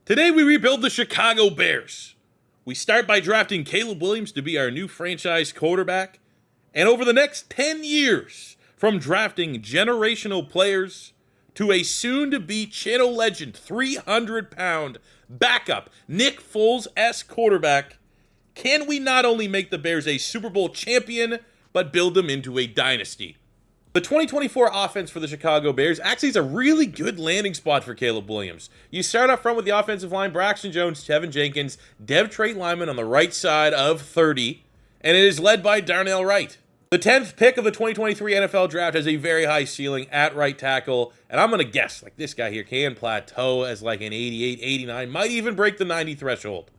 Today we rebuild the Chicago Bears. We start by drafting Caleb Williams to be our new franchise quarterback. And over the next 10 years, from drafting generational players to a soon-to-be channel legend 300-pound backup Nick Foles-esque quarterback, can we not only make the Bears a Super Bowl champion, but build them into a dynasty? The 2024 offense for the Chicago Bears actually is a really good landing spot for Caleb Williams. You start up front with the offensive line, Braxton Jones, Tevin Jenkins, Dev Trait Lyman on the right side of 30, and it is led by Darnell Wright. The 10th pick of the 2023 NFL Draft has a very high ceiling at right tackle, and I'm going to guess, like this guy here can plateau as like an 88, 89, might even break the 90 threshold.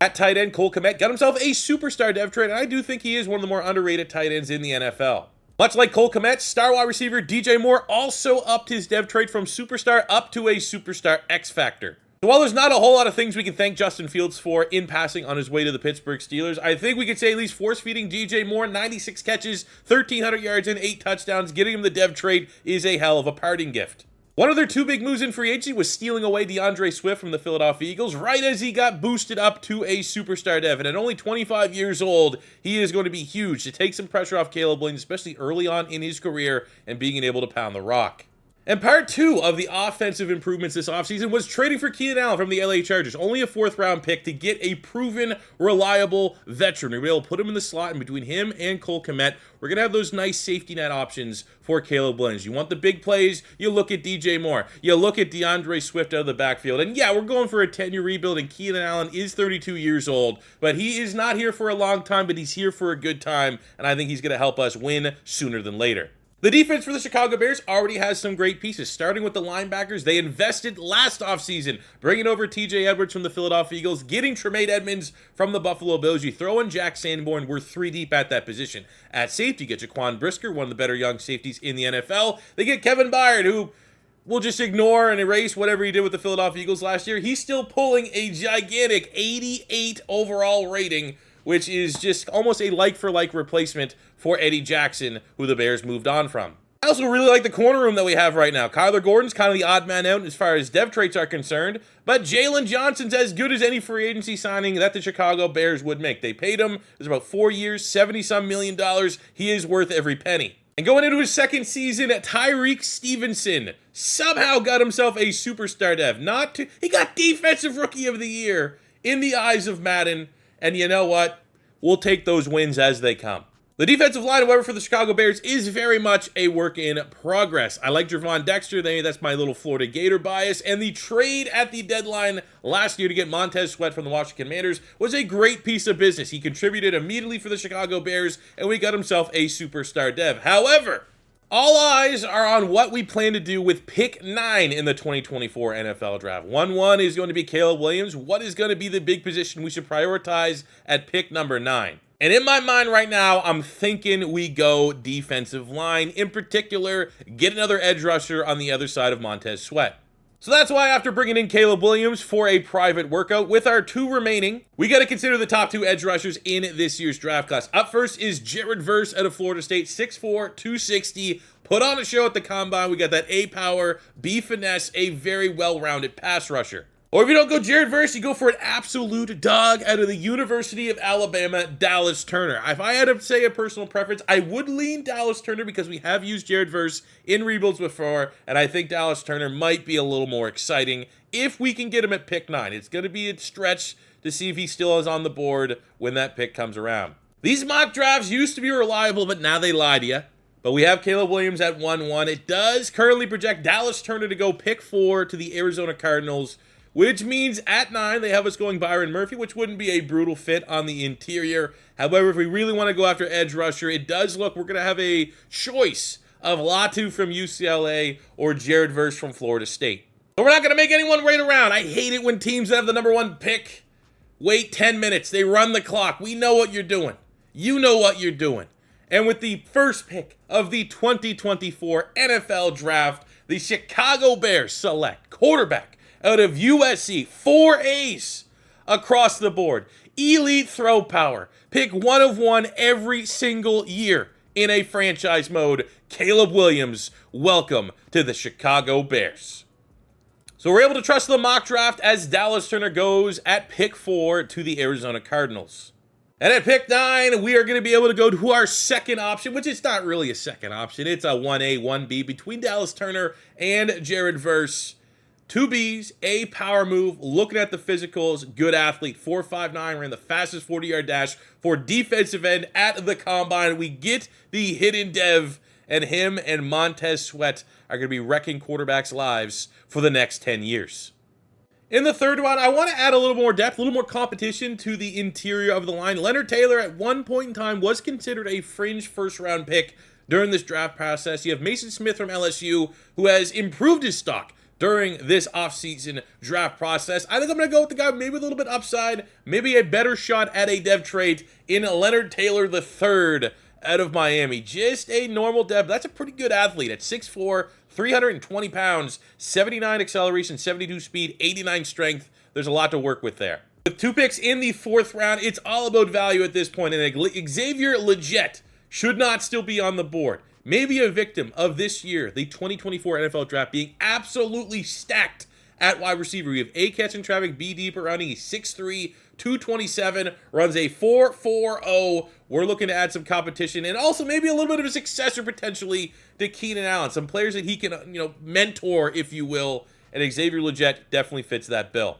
At tight end, Cole Kmet got himself a superstar Dev Trait, and I do think he is one of the more underrated tight ends in the NFL. Much like Cole Kmet, star wide receiver DJ Moore also upped his Dev Trait from superstar up to a superstar X Factor. So while there's not a whole lot of things we can thank Justin Fields for in passing on his way to the Pittsburgh Steelers, I think we could say at least force-feeding DJ Moore 96 catches, 1,300 yards, and 8 touchdowns, getting him the Dev Trait is a hell of a parting gift. One of their two big moves in free agency was stealing away DeAndre Swift from the Philadelphia Eagles right as he got boosted up to a superstar Dev. And at only 25 years old, he is going to be huge to take some pressure off Caleb Williams, especially early on in his career and being able to pound the rock. And part two of the offensive improvements this offseason was trading for Keenan Allen from the LA Chargers. Only a 4th-round pick to get a proven, reliable veteran. We're able to put him in the slot, and between him and Cole Kmet, we're going to have those nice safety net options for Caleb Williams. You want the big plays, you look at DJ Moore. You look at DeAndre Swift out of the backfield. And yeah, we're going for a 10-year rebuild, and Keenan Allen is 32 years old. But he is not here for a long time, but he's here for a good time, and I think he's going to help us win sooner than later. The defense for the Chicago Bears already has some great pieces, starting with the linebackers. They invested last offseason, bringing over TJ Edwards from the Philadelphia Eagles, getting Tremaine Edmonds from the Buffalo Bills. You throw in Jack Sanborn, we're 3 deep at that position. At safety, you get Jaquan Brisker, one of the better young safeties in the NFL. They get Kevin Byard, who we'll just ignore and erase whatever he did with the Philadelphia Eagles last year. He's still pulling a gigantic 88 overall rating, which is just almost a like-for-like replacement for Eddie Jackson, who the Bears moved on from. I also really like the corner room that we have right now. Kyler Gordon's kind of the odd man out as far as Dev Traits are concerned, but Jalen Johnson's as good as any free agency signing that the Chicago Bears would make. They paid him, it was about 4 years, $70-some million. He is worth every penny. And going into his second season, Tyreek Stevenson somehow got himself a superstar Dev. He got Defensive Rookie of the Year in the eyes of Madden. And you know what? We'll take those wins as they come. The defensive line, however, for the Chicago Bears is very much a work in progress. I like Gervon Dexter. That's my little Florida Gator bias. And the trade at the deadline last year to get Montez Sweat from the Washington Commanders was a great piece of business. He contributed immediately for the Chicago Bears, and we got himself a superstar Dev. However, all eyes are on what we plan to do with pick 9 in the 2024 NFL Draft. 1-1 is going to be Caleb Williams. What is going to be the big position we should prioritize at pick number 9? And in my mind right now, I'm thinking we go defensive line. In particular, get another edge rusher on the other side of Montez Sweat. So that's why after bringing in Caleb Williams for a private workout, with our 2 remaining, we got to consider the top 2 edge rushers in this year's draft class. Up first is Jared Verse out of Florida State, 6'4", 260, put on a show at the Combine. We got that A-power, B-finesse, a very well-rounded pass rusher. Or if you don't go Jared Verse, you go for an absolute dog out of the University of Alabama, Dallas Turner. If I had to say a personal preference, I would lean Dallas Turner because we have used Jared Verse in rebuilds before, and I think Dallas Turner might be a little more exciting if we can get him at pick 9. It's going to be a stretch to see if he still is on the board when that pick comes around. These mock drafts used to be reliable, but now they lie to you. But we have Caleb Williams at 1-1. It does currently project Dallas Turner to go pick 4 to the Arizona Cardinals, which means at 9, they have us going Byron Murphy, which wouldn't be a brutal fit on the interior. However, if we really want to go after edge rusher, it does look we're going to have a choice of Latu from UCLA or Jared Verse from Florida State. But we're not going to make anyone wait around. I hate it when teams that have the number 1 pick wait 10 minutes. They run the clock. We know what you're doing. You know what you're doing. And with the first pick of the 2024 NFL Draft, the Chicago Bears select quarterback out of USC, 4 A's across the board. Elite throw power. Pick 1 of 1 every single year in a franchise mode. Caleb Williams, welcome to the Chicago Bears. So we're able to trust the mock draft as Dallas Turner goes at pick 4 to the Arizona Cardinals. And at pick 9, we are going to be able to go to our second option, which is not really a second option. It's a 1A, 1B between Dallas Turner and Jared Verse. 2 Bs, a power move, looking at the physicals, good athlete, 4.59, ran the fastest 40-yard dash for defensive end at the combine. We get the hidden dev, and him and Montez Sweat are going to be wrecking quarterbacks' lives for the next 10 years. In the third round, I want to add a little more depth, a little more competition to the interior of the line. Leonard Taylor at one point in time was considered a fringe first-round pick during this draft process. You have Mason Smith from LSU, who has improved his stock during this offseason draft process. I think I'm going to go with the guy maybe with a little bit upside, maybe a better shot at a dev trait in Leonard Taylor III out of Miami. Just a normal dev. That's a pretty good athlete at 6'4", 320 pounds, 79 acceleration, 72 speed, 89 strength. There's a lot to work with there. With 2 picks in the 4th round, it's all about value at this point, and Xavier Legette should not still be on the board. Maybe a victim of this year, the 2024 NFL Draft, being absolutely stacked at wide receiver. We have A catch in traffic, B deeper running. He's 6'3", 227, runs a 4.40. We're looking to add some competition and also maybe a little bit of a successor potentially to Keenan Allen. Some players that he can, mentor, if you will, and Xavier Legette definitely fits that bill.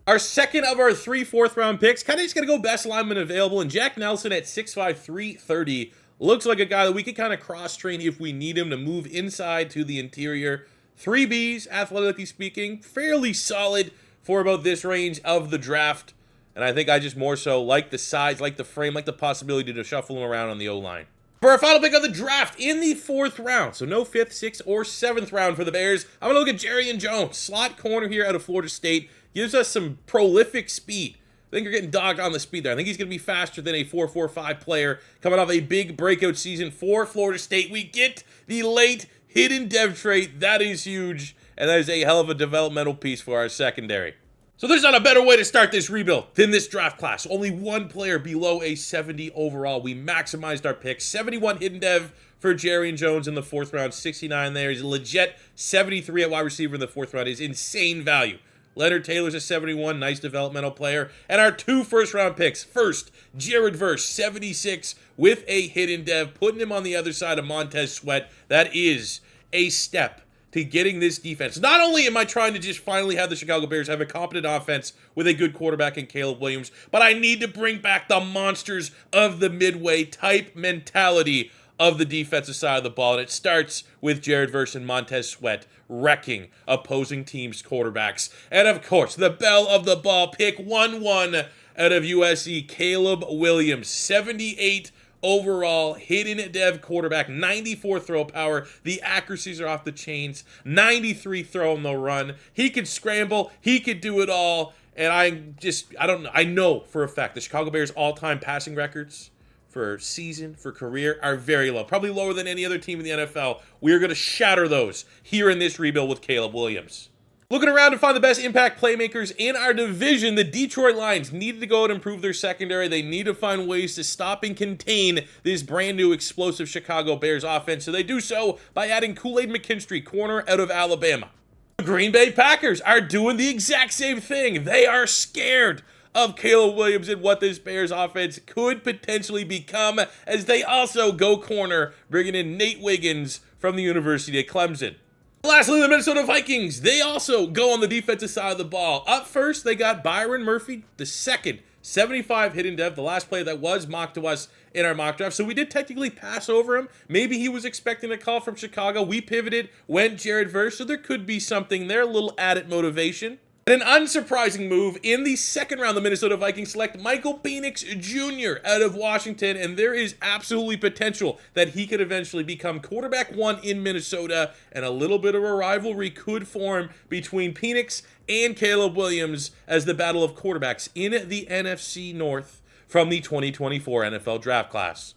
Our second of our 3 4th-round picks, kind of just going to go best lineman available, and Jack Nelson at 6'5", 330. Looks like a guy that we could kind of cross-train if we need him to move inside to the interior. 3 Bs, athletically speaking, fairly solid for about this range of the draft. And I think I just more so like the size, like the frame, like the possibility to shuffle him around on the O-line. For our final pick of the draft in the 4th round, so no 5th, 6th, or 7th round for the Bears, I'm going to look at Jarian Jones, slot corner here out of Florida State. Gives us some prolific speed. I think you're getting dogged on the speed there. I think he's going to be faster than a 4.45 player coming off a big breakout season for Florida State. We get the late hidden dev trait. That is huge, and that is a hell of a developmental piece for our secondary. So there's not a better way to start this rebuild than this draft class. Only one player below a 70 overall. We maximized our picks. 71 hidden dev for Jarian Jones in the 4th round. 69 there. He's a legit 73 at wide receiver in the 4th round. Is insane value. Leonard Taylor's a 71, nice developmental player. And our 2 first-round picks. First, Jared Verse, 76 with a hidden dev, putting him on the other side of Montez Sweat. That is a step to getting this defense. Not only am I trying to just finally have the Chicago Bears have a competent offense with a good quarterback in Caleb Williams, but I need to bring back the monsters of the midway type mentality of the defensive side of the ball. And it starts with Jared Verse and Montez Sweat wrecking opposing teams' quarterbacks. And of course, the belle of the ball, pick 1-1 out of USC, Caleb Williams, 78 overall, hidden dev quarterback, 94 throw power. The accuracies are off the chains, 93 throw on the run. He could scramble, he could do it all. And I know for a fact the Chicago Bears all-time passing records for season, for career, are very low. Probably lower than any other team in the NFL. We are going to shatter those here in this rebuild with Caleb Williams. Looking around to find the best impact playmakers in our division, the Detroit Lions needed to go out and improve their secondary. They need to find ways to stop and contain this brand new explosive Chicago Bears offense. So they do so by adding Kool-Aid McKinstry, corner out of Alabama. The Green Bay Packers are doing the exact same thing. They are scared of Caleb Williams and what this Bears offense could potentially become, as they also go corner, bringing in Nate Wiggins from the University of Clemson. Lastly, the Minnesota Vikings, they also go on the defensive side of the ball. Up first, they got Byron Murphy, the second 75 hidden dev, the last player that was mocked to us in our mock draft. So we did technically pass over him. Maybe he was expecting a call from Chicago. We pivoted, went Jared Verse, so there could be something there, a little added motivation. And an unsurprising move, in the 2nd round, the Minnesota Vikings select Michael Penix Jr. out of Washington, and there is absolutely potential that he could eventually become quarterback 1 in Minnesota, and a little bit of a rivalry could form between Penix and Caleb Williams as the battle of quarterbacks in the NFC North from the 2024 NFL Draft Class.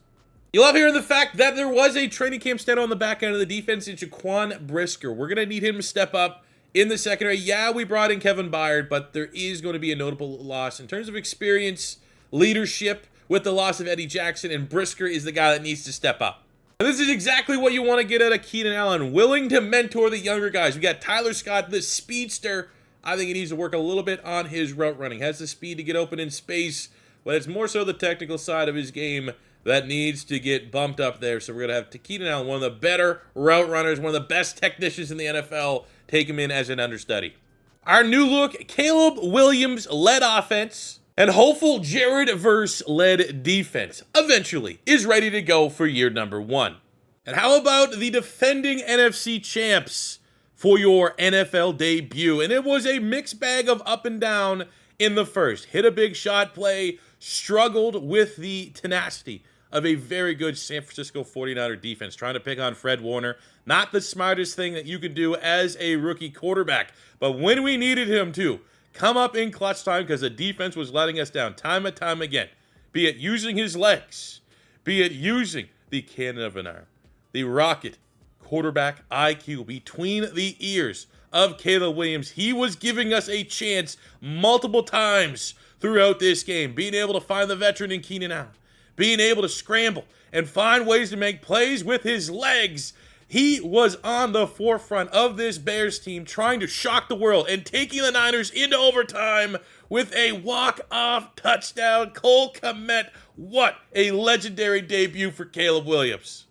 You love hearing the fact that there was a training camp stand on the back end of the defense in Jaquan Brisker. We're going to need him to step up in the secondary. Yeah, we brought in Kevin Byard, but there is going to be a notable loss in terms of experience, leadership with the loss of Eddie Jackson, and Brisker is the guy that needs to step up. And this is exactly what you want to get out of Keenan Allen, willing to mentor the younger guys. We got Tyler Scott, the speedster. I think he needs to work a little bit on his route running. Has the speed to get open in space, but it's more so the technical side of his game that needs to get bumped up there. So we're going to have Keenan Allen, one of the better route runners, one of the best technicians in the NFL, take him in as an understudy. Our new look, Caleb Williams-led offense and hopeful Jared Verse-led defense eventually is ready to go for year number 1. And how about the defending NFC champs for your NFL debut? And it was a mixed bag of up and down in the first. Hit a big shot play, struggled with the tenacity of a very good San Francisco 49er defense, trying to pick on Fred Warner. Not the smartest thing that you could do as a rookie quarterback, but when we needed him to come up in clutch time because the defense was letting us down time and time again, be it using his legs, be it using the cannon of an arm, the rocket quarterback IQ between the ears of Caleb Williams. He was giving us a chance multiple times throughout this game, being able to find the veteran in Keenan Allen, being able to scramble and find ways to make plays with his legs. He was on the forefront of this Bears team, trying to shock the world and taking the Niners into overtime with a walk-off touchdown. Cole Kmet, what a legendary debut for Caleb Williams.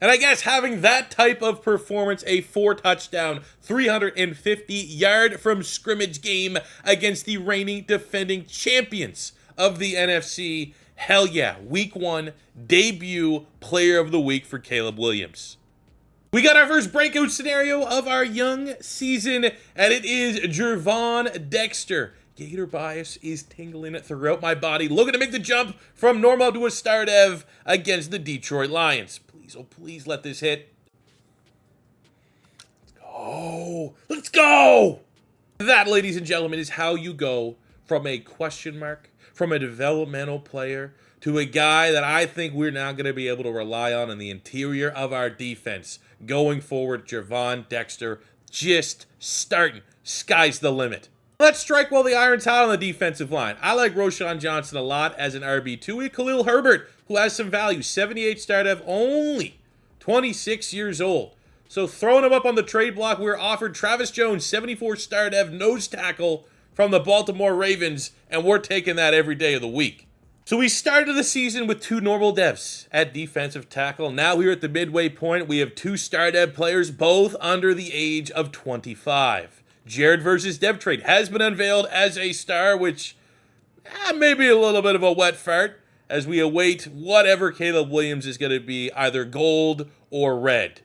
And I guess having that type of performance, a 4-touchdown, 350-yard from scrimmage game against the reigning defending champions of the NFC, hell yeah, week 1 debut player of the week for Caleb Williams. We got our first breakout scenario of our young season, and it is Gervon Dexter. Gator bias is tingling throughout my body, looking to make the jump from normal to a star dev against the Detroit Lions. Please, oh please let this hit. Let's go. Let's go! That, ladies and gentlemen, is how you go from a question mark, from a developmental player, to a guy that I think we're now going to be able to rely on in the interior of our defense. Going forward, Gervon Dexter just starting. Sky's the limit. Let's strike while the iron's hot on the defensive line. I like Roschon Johnson a lot as an RB2. We have Khalil Herbert, who has some value. 78 star dev, only 26 years old. So throwing him up on the trade block, we were offered Travis Jones, 74 star dev, nose tackle from the Baltimore Ravens, and we're taking that every day of the week. So we started the season with 2 normal devs at defensive tackle. Now here at the midway point, we have 2 star dev players, both under the age of 25. Jared Verse's dev trade has been unveiled as a star, which may be a little bit of a wet fart as we await whatever Caleb Williams is going to be, either gold or red.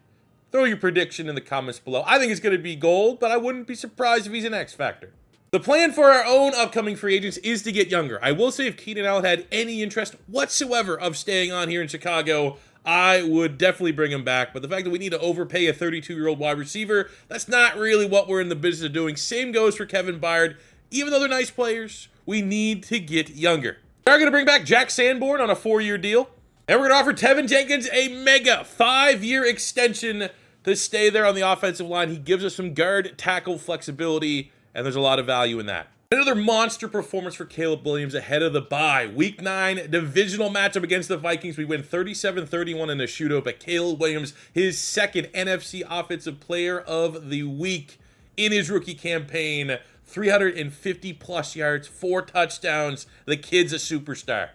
Throw your prediction in the comments below. I think it's going to be gold, but I wouldn't be surprised if he's an X factor. The plan for our own upcoming free agents is to get younger. I will say if Keenan Allen had any interest whatsoever of staying on here in Chicago, I would definitely bring him back. But the fact that we need to overpay a 32-year-old wide receiver, that's not really what we're in the business of doing. Same goes for Kevin Byard. Even though they're nice players, we need to get younger. We are going to bring back Jack Sanborn on a 4-year deal. And we're going to offer Tevin Jenkins a mega 5-year extension to stay there on the offensive line. He gives us some guard tackle flexibility, and there's a lot of value in that. Another monster performance for Caleb Williams ahead of the bye. Week 9 divisional matchup against the Vikings. We win 37-31 in a shootout, but Caleb Williams, his second NFC Offensive Player of the Week in his rookie campaign. 350-plus yards, 4 touchdowns. The kid's a superstar.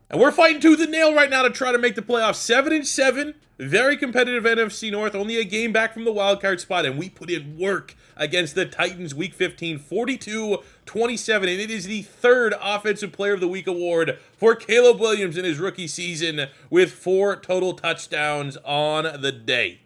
And we're fighting tooth and nail right now to try to make the playoffs. 7-7, very competitive NFC North, only a game back from the wild card spot, and we put in work against the Titans week 15, 42-27, and it is the 3rd Offensive Player of the Week award for Caleb Williams in his rookie season with 4 total touchdowns on the day.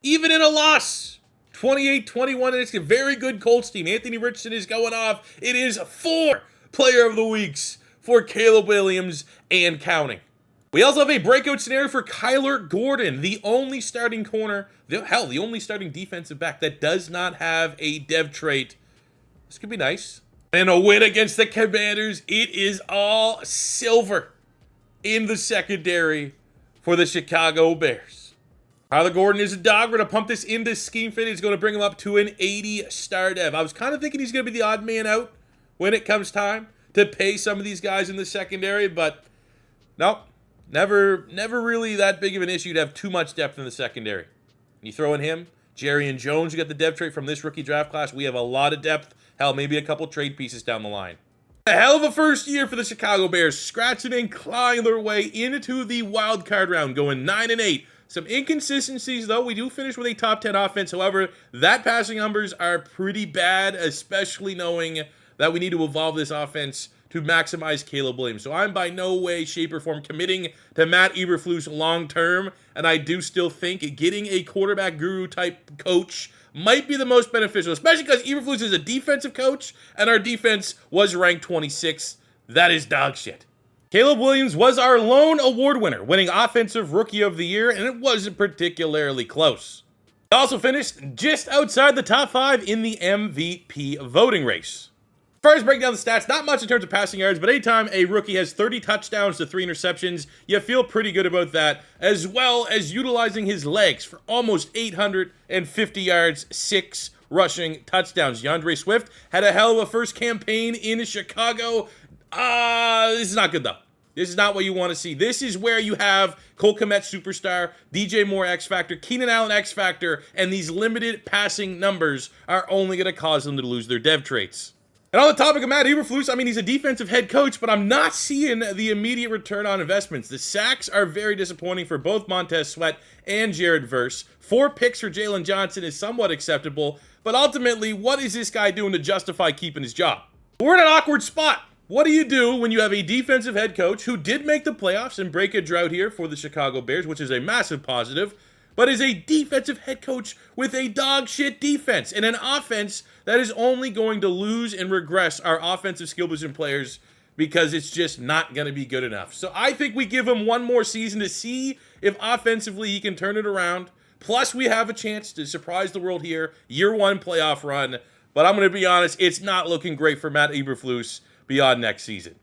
Even in a loss, 28-21, and it's a very good Colts team. Anthony Richardson is going off. It is 4 Player of the Weeks for Caleb Williams and counting. We also have a breakout scenario for Kyler Gordon, the only starting corner, the only starting defensive back that does not have a dev trait. This could be nice. And a win against the Commanders. It is all silver in the secondary for the Chicago Bears. Kyler Gordon is a dog. We're going to pump this into scheme fit. It's going to bring him up to an 80 star dev. I was kind of thinking he's going to be the odd man out when it comes time to pay some of these guys in the secondary, but nope. Never really that big of an issue to have too much depth in the secondary. You throw in him, Jerry and Jones, you got the depth trait from this rookie draft class. We have a lot of depth. Hell, maybe a couple trade pieces down the line. A hell of a first year for the Chicago Bears, scratching and clawing their way into the wild card round, going 9-8. Some inconsistencies, though. We do finish with a top 10 offense. However, that passing numbers are pretty bad, especially knowing that we need to evolve this offense to maximize Caleb Williams. So I'm by no way, shape, or form committing to Matt Eberflus long term, and I do still think getting a quarterback guru type coach might be the most beneficial, especially because Eberflus is a defensive coach, and our defense was ranked 26th. That is dog shit. Caleb Williams was our lone award winner, winning Offensive Rookie of the Year, and it wasn't particularly close. He also finished just outside the top 5 in the MVP voting race. As far as breaking down the stats, not much in terms of passing yards, but anytime a rookie has 30 touchdowns to 3 interceptions, you feel pretty good about that, as well as utilizing his legs for almost 850 yards, 6 rushing touchdowns. DeAndre Swift had a hell of a first campaign in Chicago. This is not good, though. This is not what you want to see. This is where you have Cole Kmet Superstar, DJ Moore X Factor, Keenan Allen X Factor, and these limited passing numbers are only going to cause them to lose their dev traits. And on the topic of Matt Eberflus, I mean, he's a defensive head coach, but I'm not seeing the immediate return on investments. The sacks are very disappointing for both Montez Sweat and Jared Verse. 4 picks for Jalen Johnson is somewhat acceptable, but ultimately, what is this guy doing to justify keeping his job? We're in an awkward spot. What do you do when you have a defensive head coach who did make the playoffs and break a drought here for the Chicago Bears, which is a massive positive, but is a defensive head coach with a dog shit defense and an offense that is only going to lose and regress our offensive skill position players because it's just not going to be good enough. So I think we give him one more season to see if offensively he can turn it around. Plus, we have a chance to surprise the world here, year 1 playoff run. But I'm going to be honest, it's not looking great for Matt Eberflus beyond next season.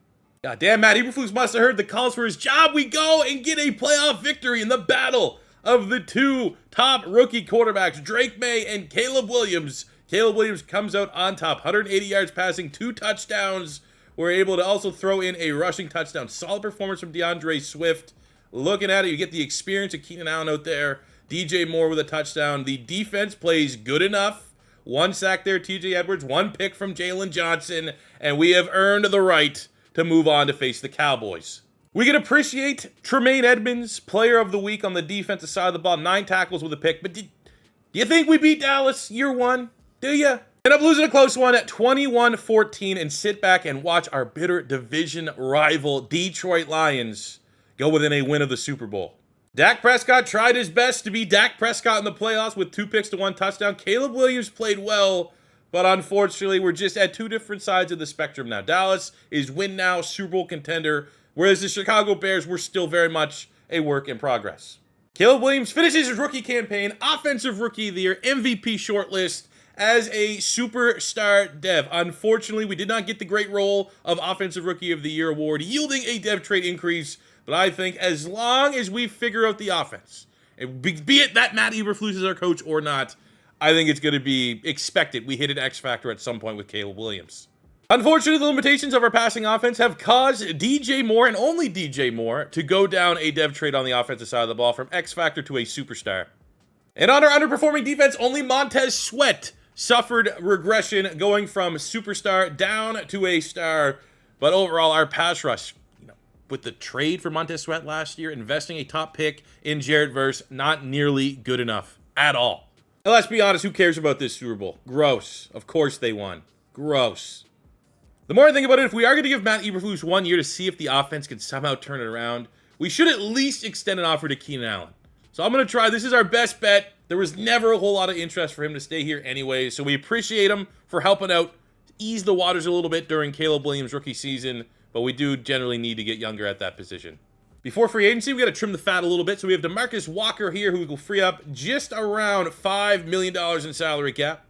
God damn, Matt Eberflus must have heard the calls for his job. We go and get a playoff victory in the battle of the 2 top rookie quarterbacks, Drake May and Caleb Williams. Caleb Williams comes out on top, 180 yards passing, 2 touchdowns. We're able to also throw in a rushing touchdown. Solid performance from DeAndre Swift. Looking at it, you get the experience of Keenan Allen out there. DJ Moore with a touchdown. The defense plays good enough. 1 sack there, TJ Edwards, 1 pick from Jalen Johnson, and we have earned the right to move on to face the Cowboys. We can appreciate Tremaine Edmonds, player of the week on the defensive side of the ball, 9 tackles with a pick, but do you think we beat Dallas year 1? Do you? End up losing a close one at 21-14 and sit back and watch our bitter division rival Detroit Lions go within a win of the Super Bowl. Dak Prescott tried his best to be Dak Prescott in the playoffs with 2 picks to 1 touchdown. Caleb Williams played well, but unfortunately, we're just at 2 different sides of the spectrum now. Dallas is win now, Super Bowl contender, whereas the Chicago Bears were still very much a work in progress. Caleb Williams finishes his rookie campaign, Offensive Rookie of the Year, MVP shortlist, as a superstar dev. Unfortunately, we did not get the great role of Offensive Rookie of the Year award, yielding a dev trait increase. But I think as long as we figure out the offense, be it that Matt Eberflus is our coach or not, I think it's going to be expected we hit an X factor at some point with Caleb Williams. Unfortunately, the limitations of our passing offense have caused DJ Moore, and only DJ Moore, to go down a dev trait on the offensive side of the ball from X factor to a superstar. And on our underperforming defense, only Montez Sweat suffered regression, going from superstar down to a star. But overall, our pass rush, with the trade for Montez Sweat last year, investing a top pick in Jared Verse, not nearly good enough at all. And let's be honest, who cares about this Super Bowl? Gross. Of course they won. Gross. The more I think about it, if we are going to give Matt Eberflus 1 year to see if the offense can somehow turn it around, we should at least extend an offer to Keenan Allen. So I'm going to try. This is our best bet. There was never a whole lot of interest for him to stay here anyway, so we appreciate him for helping out, ease the waters a little bit during Caleb Williams' rookie season, but we do generally need to get younger at that position. Before free agency, we got to trim the fat a little bit, so we have DeMarcus Walker here, who will free up just around $5 million in salary cap.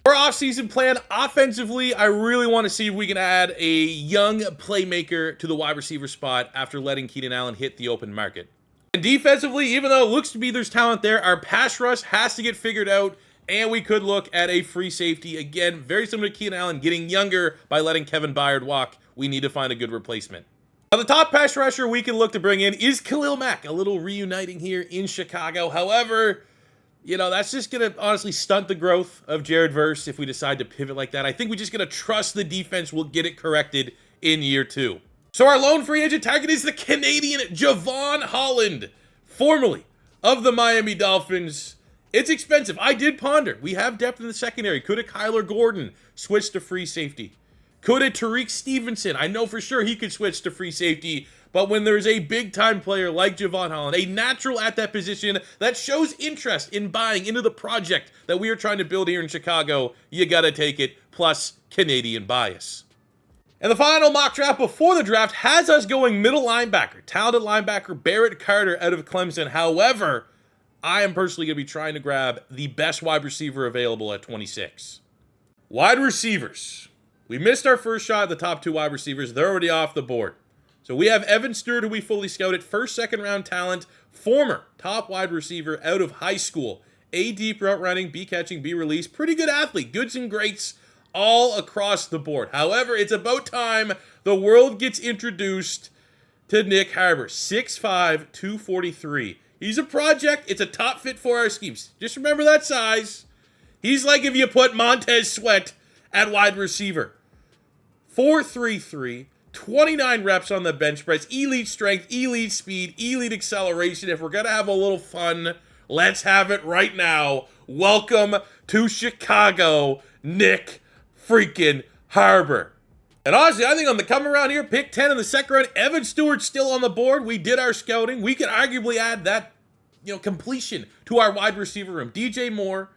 Our offseason plan, offensively, I really want to see if we can add a young playmaker to the wide receiver spot after letting Keenan Allen hit the open market. And defensively, even though it looks to be there's talent there, our pass rush has to get figured out, and we could look at a free safety. Again, very similar to Keenan Allen, getting younger by letting Kevin Byard walk. We need to find a good replacement. Now, the top pass rusher we can look to bring in is Khalil Mack, a little reuniting here in Chicago. However, you know, that's just going to honestly stunt the growth of Jared Verse if we decide to pivot like that. I think we're just going to trust the defense will get it corrected in year 2. So our lone free agent target is the Canadian Javon Holland, formerly of the Miami Dolphins. It's expensive. I did ponder. We have depth in the secondary. Could a Kyler Gordon switch to free safety? Could a Tariq Stevenson? I know for sure he could switch to free safety, but when there's a big-time player like Javon Holland, a natural at that position that shows interest in buying into the project that we are trying to build here in Chicago, you got to take it, plus Canadian bias. And the final mock draft before the draft has us going middle linebacker, talented linebacker Barrett Carter out of Clemson. However, I am personally going to be trying to grab the best wide receiver available at 26. Wide receivers. We missed our first shot at the top 2 wide receivers. They're already off the board. So we have Evan Stewart, who we fully scouted, first, second round talent, former top wide receiver out of high school. A deep route running, B catching, B release. Pretty good athlete, goods and greats all across the board. However, it's about time the world gets introduced to Nick Harbor, 6'5", 243. He's a project. It's a top fit for our schemes. Just remember that size. He's like if you put Montez Sweat at wide receiver. 4'3", 29 reps on the bench press, elite strength, elite speed, elite acceleration. If we're going to have a little fun, let's have it right now. Welcome to Chicago, Nick freaking Harbor. And honestly, I think on the come around here, pick 10 in the second round, Evan Stewart's still on the board. We did our scouting. We could arguably add that, completion to our wide receiver room. DJ Moore.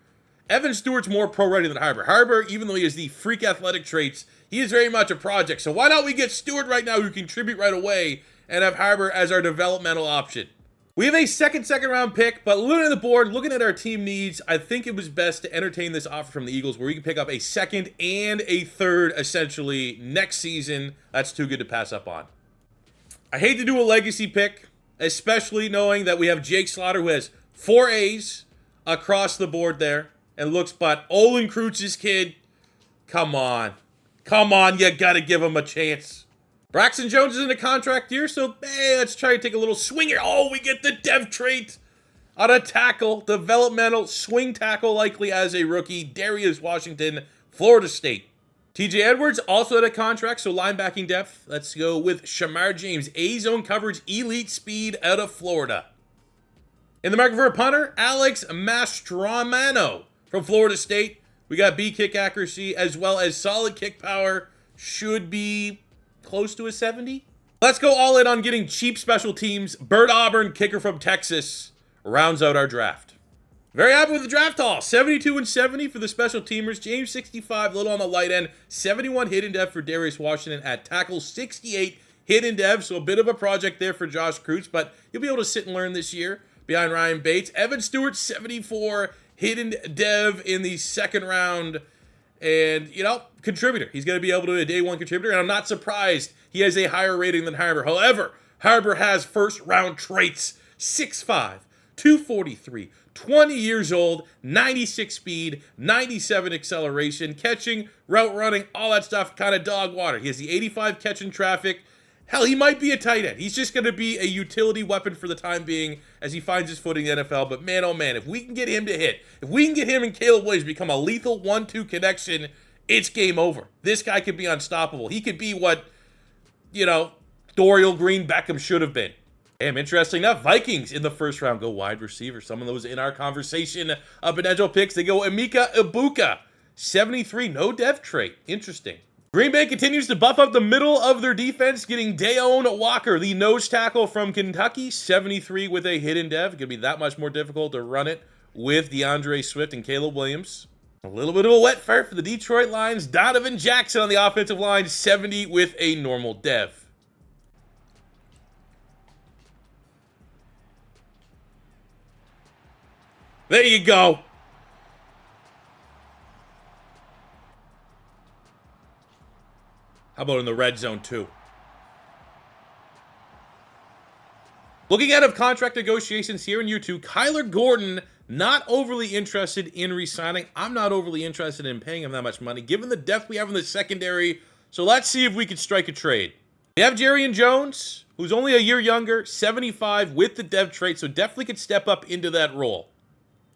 Evan Stewart's more pro-ready than Harbor. Harbor, even though he has the freak athletic traits, he is very much a project. So why not we get Stewart right now who can contribute right away and have Harbor as our developmental option? We have a second round pick, but looking at the board, looking at our team needs, I think it was best to entertain this offer from the Eagles where we can pick up a second and a third essentially next season. That's too good to pass up on. I hate to do a legacy pick, especially knowing that we have Jake Slaughter who has 4 A's across the board there. And looks, but Olin Kreutz's kid, come on, you gotta give him a chance. Braxton Jones is in a contract year, so hey, let's try to take a little swing here. Oh, we get the dev trait on a tackle, developmental swing tackle, likely as a rookie. Darius Washington, Florida State. TJ Edwards also had a contract, so linebacking depth. Let's go with Shamar James, A-zone coverage, elite speed out of Florida. In the market for a punter, Alex Mastromano. From Florida State, we got B kick accuracy as well as solid kick power. Should be close to a 70. Let's go all in on getting cheap special teams. Bert Auburn, kicker from Texas, rounds out our draft. Very happy with the draft haul. 72 and 70 for the special teamers. James 65, a little on the light end. 71 hidden dev for Darius Washington at tackle. 68 hidden dev, so a bit of a project there for Josh Kreutz, but you'll be able to sit and learn this year behind Ryan Bates. Evan Stewart, 74 hidden dev in the second round. And, contributor. He's going to be able to be a day 1 contributor. And I'm not surprised he has a higher rating than Harbor. However, Harbor has first round traits. 6'5", 243, 20 years old, 96 speed, 97 acceleration, catching, route running, all that stuff, kind of dog water. He has the 85 catch in traffic. Hell, he might be a tight end. He's just going to be a utility weapon for the time being as he finds his footing in the NFL. But man, oh man, if we can get him to hit, if we can get him and Caleb Williams become a lethal 1-2 connection, it's game over. This guy could be unstoppable. He could be what, Dorial Green Beckham should have been. Damn, interesting enough, Vikings in the first round go wide receiver. Some of those in our conversation of potential picks. They go Emeka Ibuka, 73, no dev trait. Interesting. Green Bay continues to buff up the middle of their defense, getting Dayon Walker, the nose tackle from Kentucky, 73 with a hidden dev. It's going to be that much more difficult to run it with DeAndre Swift and Caleb Williams. A little bit of a wet fart for the Detroit Lions. Donovan Jackson on the offensive line, 70 with a normal dev. There you go. How about in the red zone, too? Looking out of contract negotiations here in year 2, Kyler Gordon, not overly interested in re-signing. I'm not overly interested in paying him that much money, given the depth we have in the secondary. So let's see if we can strike a trade. We have Jerry Jones, who's only a year younger, 75 with the dev trait, so definitely could step up into that role.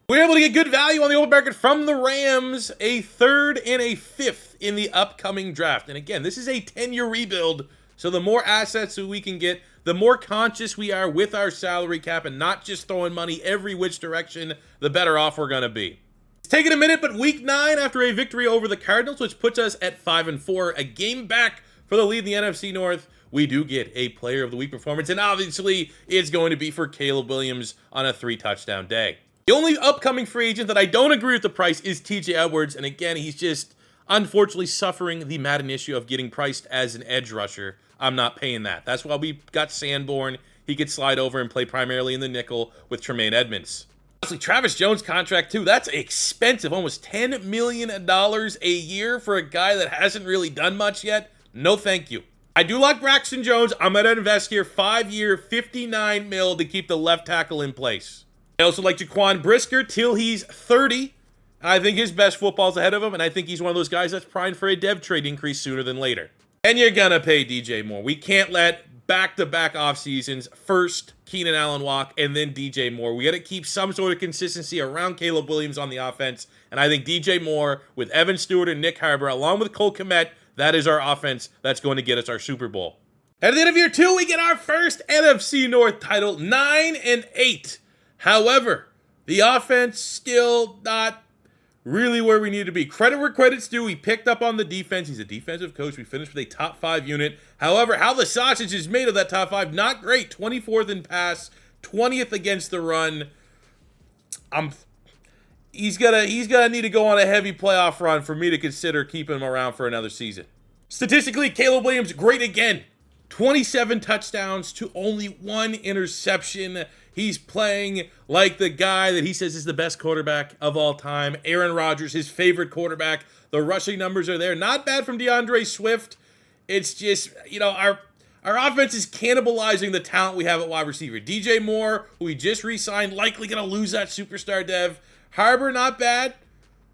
We're able to get good value on the open market from the Rams, a 3rd and a 5th in the upcoming draft. And again, this is a 10-year rebuild, so the more assets that we can get, the more conscious we are with our salary cap and not just throwing money every which direction, the better off we're going to be. It's taken a minute, but week 9 after a victory over the Cardinals, which puts us at 5-4, a game back for the lead in the NFC North, we do get a Player of the Week performance, and obviously it's going to be for Caleb Williams on a 3-touchdown day. The only upcoming free agent that I don't agree with the price is TJ Edwards, and again, he's just unfortunately suffering the Madden issue of getting priced as an edge rusher. I'm not paying that. That's why we got Sanborn. He could slide over and play primarily in the nickel with Tremaine Edmonds. Honestly, Travis Jones' contract too, that's expensive. Almost $10 million a year for a guy that hasn't really done much yet. No thank you. I do like Braxton Jones. I'm going to invest here 5-year, $59 million to keep the left tackle in place. I also like Jaquan Brisker till he's 30. I think his best football's ahead of him, and I think he's one of those guys that's primed for a dev trade increase sooner than later. And you're going to pay DJ Moore. We can't let back-to-back off seasons, first Keenan Allen walk, and then DJ Moore. We got to keep some sort of consistency around Caleb Williams on the offense, and I think DJ Moore with Evan Stewart and Nick Harbor, along with Cole Kmet, that is our offense that's going to get us our Super Bowl. At the end of year 2, we get our first NFC North title, 9-8. However, the offense still not really where we need to be. Credit where credit's due. He picked up on the defense. He's a defensive coach. We finished with a top 5 unit. However, how the sausage is made of that top 5, not great. 24th in pass, 20th against the run. He's gonna need to go on a heavy playoff run for me to consider keeping him around for another season. Statistically, Caleb Williams, great again. 27 touchdowns to only 1 interception. He's playing like the guy that he says is the best quarterback of all time. Aaron Rodgers, his favorite quarterback. The rushing numbers are there. Not bad from DeAndre Swift. It's just, our offense is cannibalizing the talent we have at wide receiver. DJ Moore, who we just re-signed, likely going to lose that superstar dev. Harbor, not bad.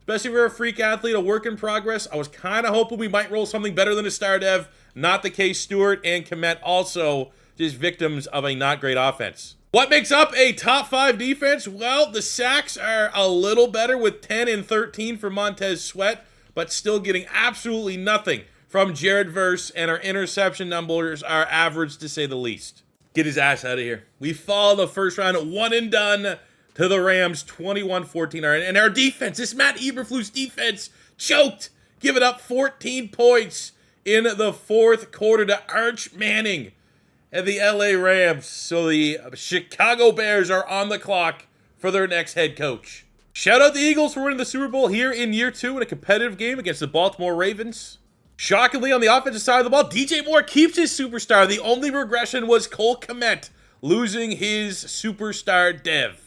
Especially for a freak athlete, a work in progress. I was kind of hoping we might roll something better than a star dev. Not the case. Stewart and Kmet also just victims of a not great offense. What makes up a top 5 defense? Well, the sacks are a little better with 10 and 13 for Montez Sweat, but still getting absolutely nothing from Jared Verse, and our interception numbers are average to say the least. Get his ass out of here. We fall the first round, 1 and done to the Rams, 21-14. And our defense, this Matt Eberflus defense, choked, giving up 14 points in the 4th quarter to Arch Manning and the LA Rams. So the Chicago Bears are on the clock for their next head coach. Shout out the Eagles for winning the Super Bowl here in year 2 in a competitive game against the Baltimore Ravens. Shockingly, on the offensive side of the ball, DJ Moore keeps his superstar. The only regression was Cole Kmet losing his superstar dev.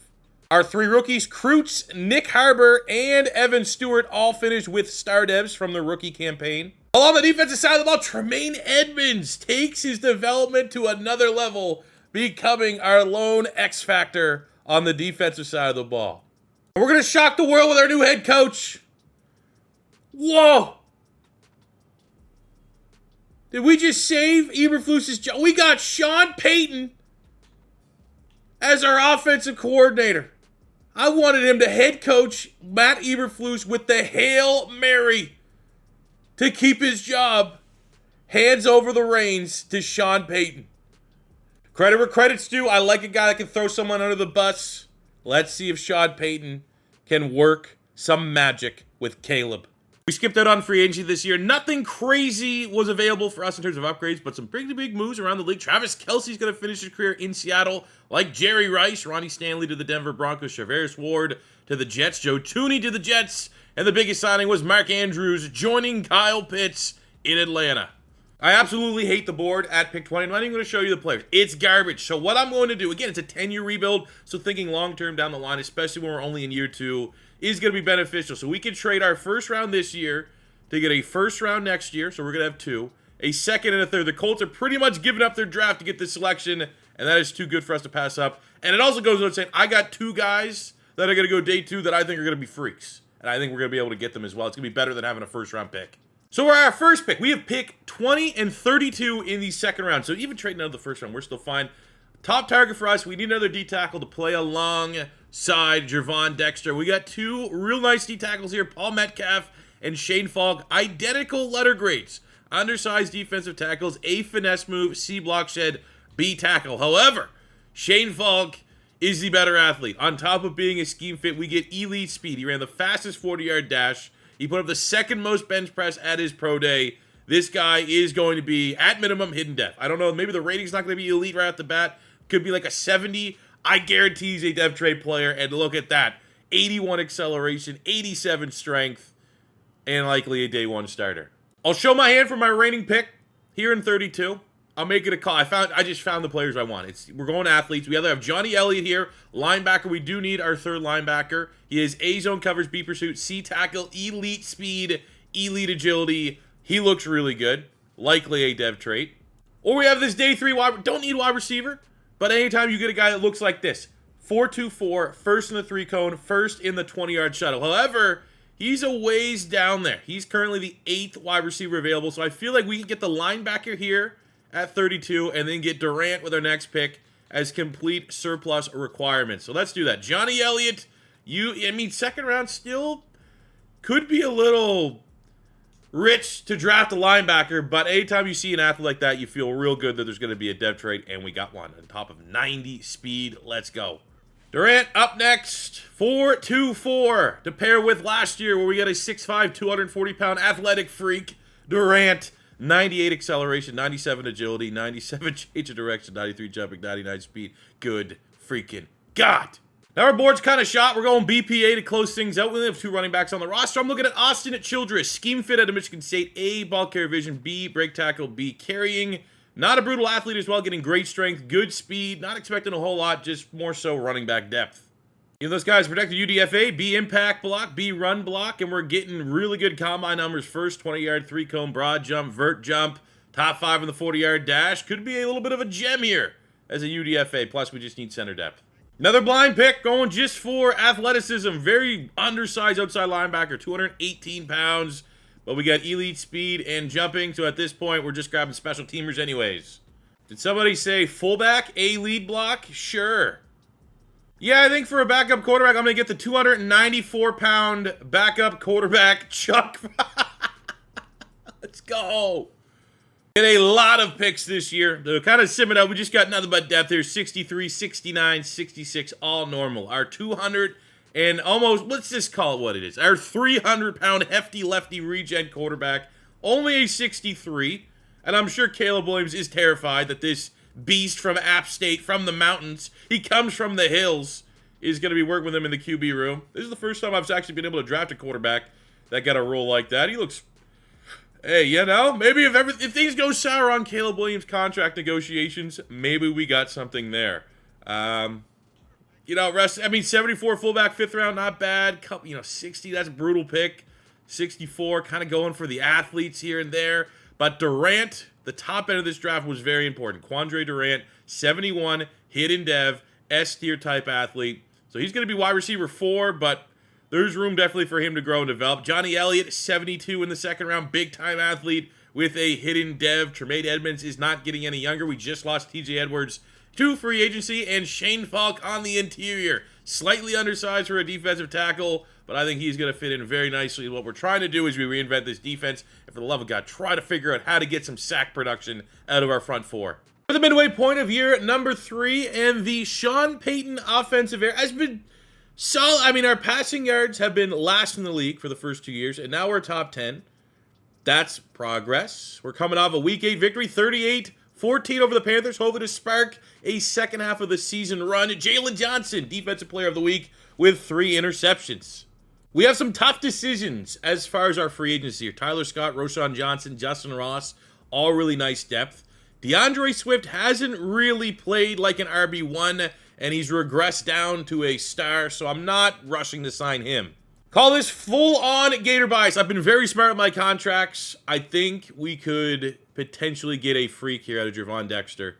Our 3 rookies, Kreutz, Nick Harbor, and Evan Stewart, all finished with star devs from the rookie campaign. Along the defensive side of the ball, Tremaine Edmonds takes his development to another level, becoming our lone X factor on the defensive side of the ball. We're going to shock the world with our new head coach. Whoa! Did we just save Eberflus's job? We got Sean Payton as our offensive coordinator. I wanted him to head coach Matt Eberflus with the Hail Mary to keep his job. Hands over the reins to Sean Payton. Credit where credit's due. I like a guy that can throw someone under the bus. Let's see if Sean Payton can work some magic with Caleb. We skipped out on free agency this year. Nothing crazy was available for us in terms of upgrades, but some pretty big moves around the league. Travis Kelce's going to finish his career in Seattle, like Jerry Rice. Ronnie Stanley to the Denver Broncos. Charvarius Ward to the Jets. Joe Tooney to the Jets. And the biggest signing was Mark Andrews joining Kyle Pitts in Atlanta. I absolutely hate the board at pick 20. I'm not even going to show you the players. It's garbage. So what I'm going to do, again, it's a 10-year rebuild, so thinking long-term down the line, especially when we're only in year 2, is going to be beneficial. So we can trade our first round this year to get a first round next year, so we're going to have 2, a second and a third. The Colts are pretty much giving up their draft to get this selection, and that is too good for us to pass up. And it also goes without saying, I got 2 guys that are going to go day 2 that I think are going to be freaks, and I think we're going to be able to get them as well. It's going to be better than having a first round pick. So we're our first pick. We have pick 20 and 32 in the second round. So even trading out of the first round, we're still fine. Top target for us. We need another D tackle to play alongside Gervon Dexter. We got two real nice D tackles here, Paul Metcalf and Shane Falk. Identical letter grades. Undersized defensive tackles, A finesse move, C block shed, B tackle. However, Shane Falk is the better athlete. On top of being a scheme fit, we get elite speed. He ran the fastest 40-yard dash. He put up the second most bench press at his pro day. This guy is going to be, at minimum, hidden depth. I don't know, maybe the rating's not going to be elite right off the bat. Could be like a 70. I guarantee he's a dev trade player. And look at that. 81 acceleration, 87 strength, and likely a day one starter. I'll show my hand for my reigning pick here in 32. I'll make it a call. I just found the players I want. We're going athletes. We either have Johnny Elliott here, linebacker. We do need our third linebacker. He is A zone coverage, B pursuit, C tackle, elite speed, elite agility. He looks really good. Likely a dev trait. Or we have this day three wide. Don't need wide receiver, but anytime you get a guy that looks like this, 4.24, first in the 3-cone, first in the 20-yard shuttle. However, he's a ways down there. He's currently the 8th wide receiver available, so I feel like we can get the linebacker here at 32, and then get Durant with our next pick as complete surplus requirements. So let's do that. Johnny Elliott, second round still could be a little rich to draft a linebacker, but anytime you see an athlete like that, you feel real good that there's going to be a dev trade, and we got one on top of 90 speed. Let's go. Durant up next, 4.24 to pair with last year where we got a 6'5", 240-pound athletic freak, Durant. 98 acceleration, 97 agility, 97 change of direction, 93 jumping, 99 speed. Good freaking God. Now our board's kind of shot. We're going BPA to close things out. We only have two running backs on the roster. I'm looking at Austin at Childress. Scheme fit out of Michigan State. A, ball carrier vision. B, break tackle. B, carrying. Not a brutal athlete as well, getting great strength, good speed. Not expecting a whole lot, just more so running back depth. Those guys protected UDFA, B impact block, B run block, and we're getting really good combine numbers. First 20-yard, 3-cone, broad jump, vert jump, top 5 in the 40-yard dash. Could be a little bit of a gem here as a UDFA, plus we just need center depth. Another blind pick going just for athleticism. Very undersized outside linebacker, 218 pounds, but we got elite speed and jumping, so at this point, we're just grabbing special teamers anyways. Did somebody say fullback, A lead block? Sure. Yeah, I think for a backup quarterback, I'm going to get the 294-pound backup quarterback, Chuck. Let's go. Get a lot of picks this year. To kind of sim it up, we just got nothing but depth here. 63, 69, 66, all normal. Our 200 and almost, let's just call it what it is. Our 300-pound hefty lefty regen quarterback, only a 63. And I'm sure Caleb Williams is terrified that this beast from App State, from the mountains, he comes from the hills, is going to be working with him in the QB room. This is the first time I've actually been able to draft a quarterback that got a role like that. He looks, hey, maybe if things go sour on Caleb Williams' contract negotiations, maybe we got something there. 74 fullback, 5th round, not bad. 60, that's a brutal pick. 64, kind of going for the athletes here and there. But Durant, the top end of this draft was very important. Quandre Durant, 71, hidden dev, S-tier type athlete. So he's going to be wide receiver 4, but there's room definitely for him to grow and develop. Johnny Elliott, 72 in the second round, big-time athlete with a hidden dev. Tremaine Edmonds is not getting any younger. We just lost TJ Edwards to free agency, and Shane Falk on the interior. Slightly undersized for a defensive tackle, but I think he's going to fit in very nicely. What we're trying to do is we reinvent this defense, and for the love of God, try to figure out how to get some sack production out of our front four. For the midway point of year number 3, and the Sean Payton offensive air has been solid. Our passing yards have been last in the league for the first 2 years, and now we're top 10. That's progress. We're coming off a Week 8 victory, 38-14 over the Panthers, hoping to spark a second half of the season run. Jalen Johnson, Defensive Player of the Week, with 3 interceptions. We have some tough decisions as far as our free agency here. Tyler Scott, Roschon Johnson, Justin Ross, all really nice depth. DeAndre Swift hasn't really played like an RB1, and he's regressed down to a star, so I'm not rushing to sign him. Call this full-on Gator bias. I've been very smart with my contracts. I think we could potentially get a freak here out of Gervon Dexter.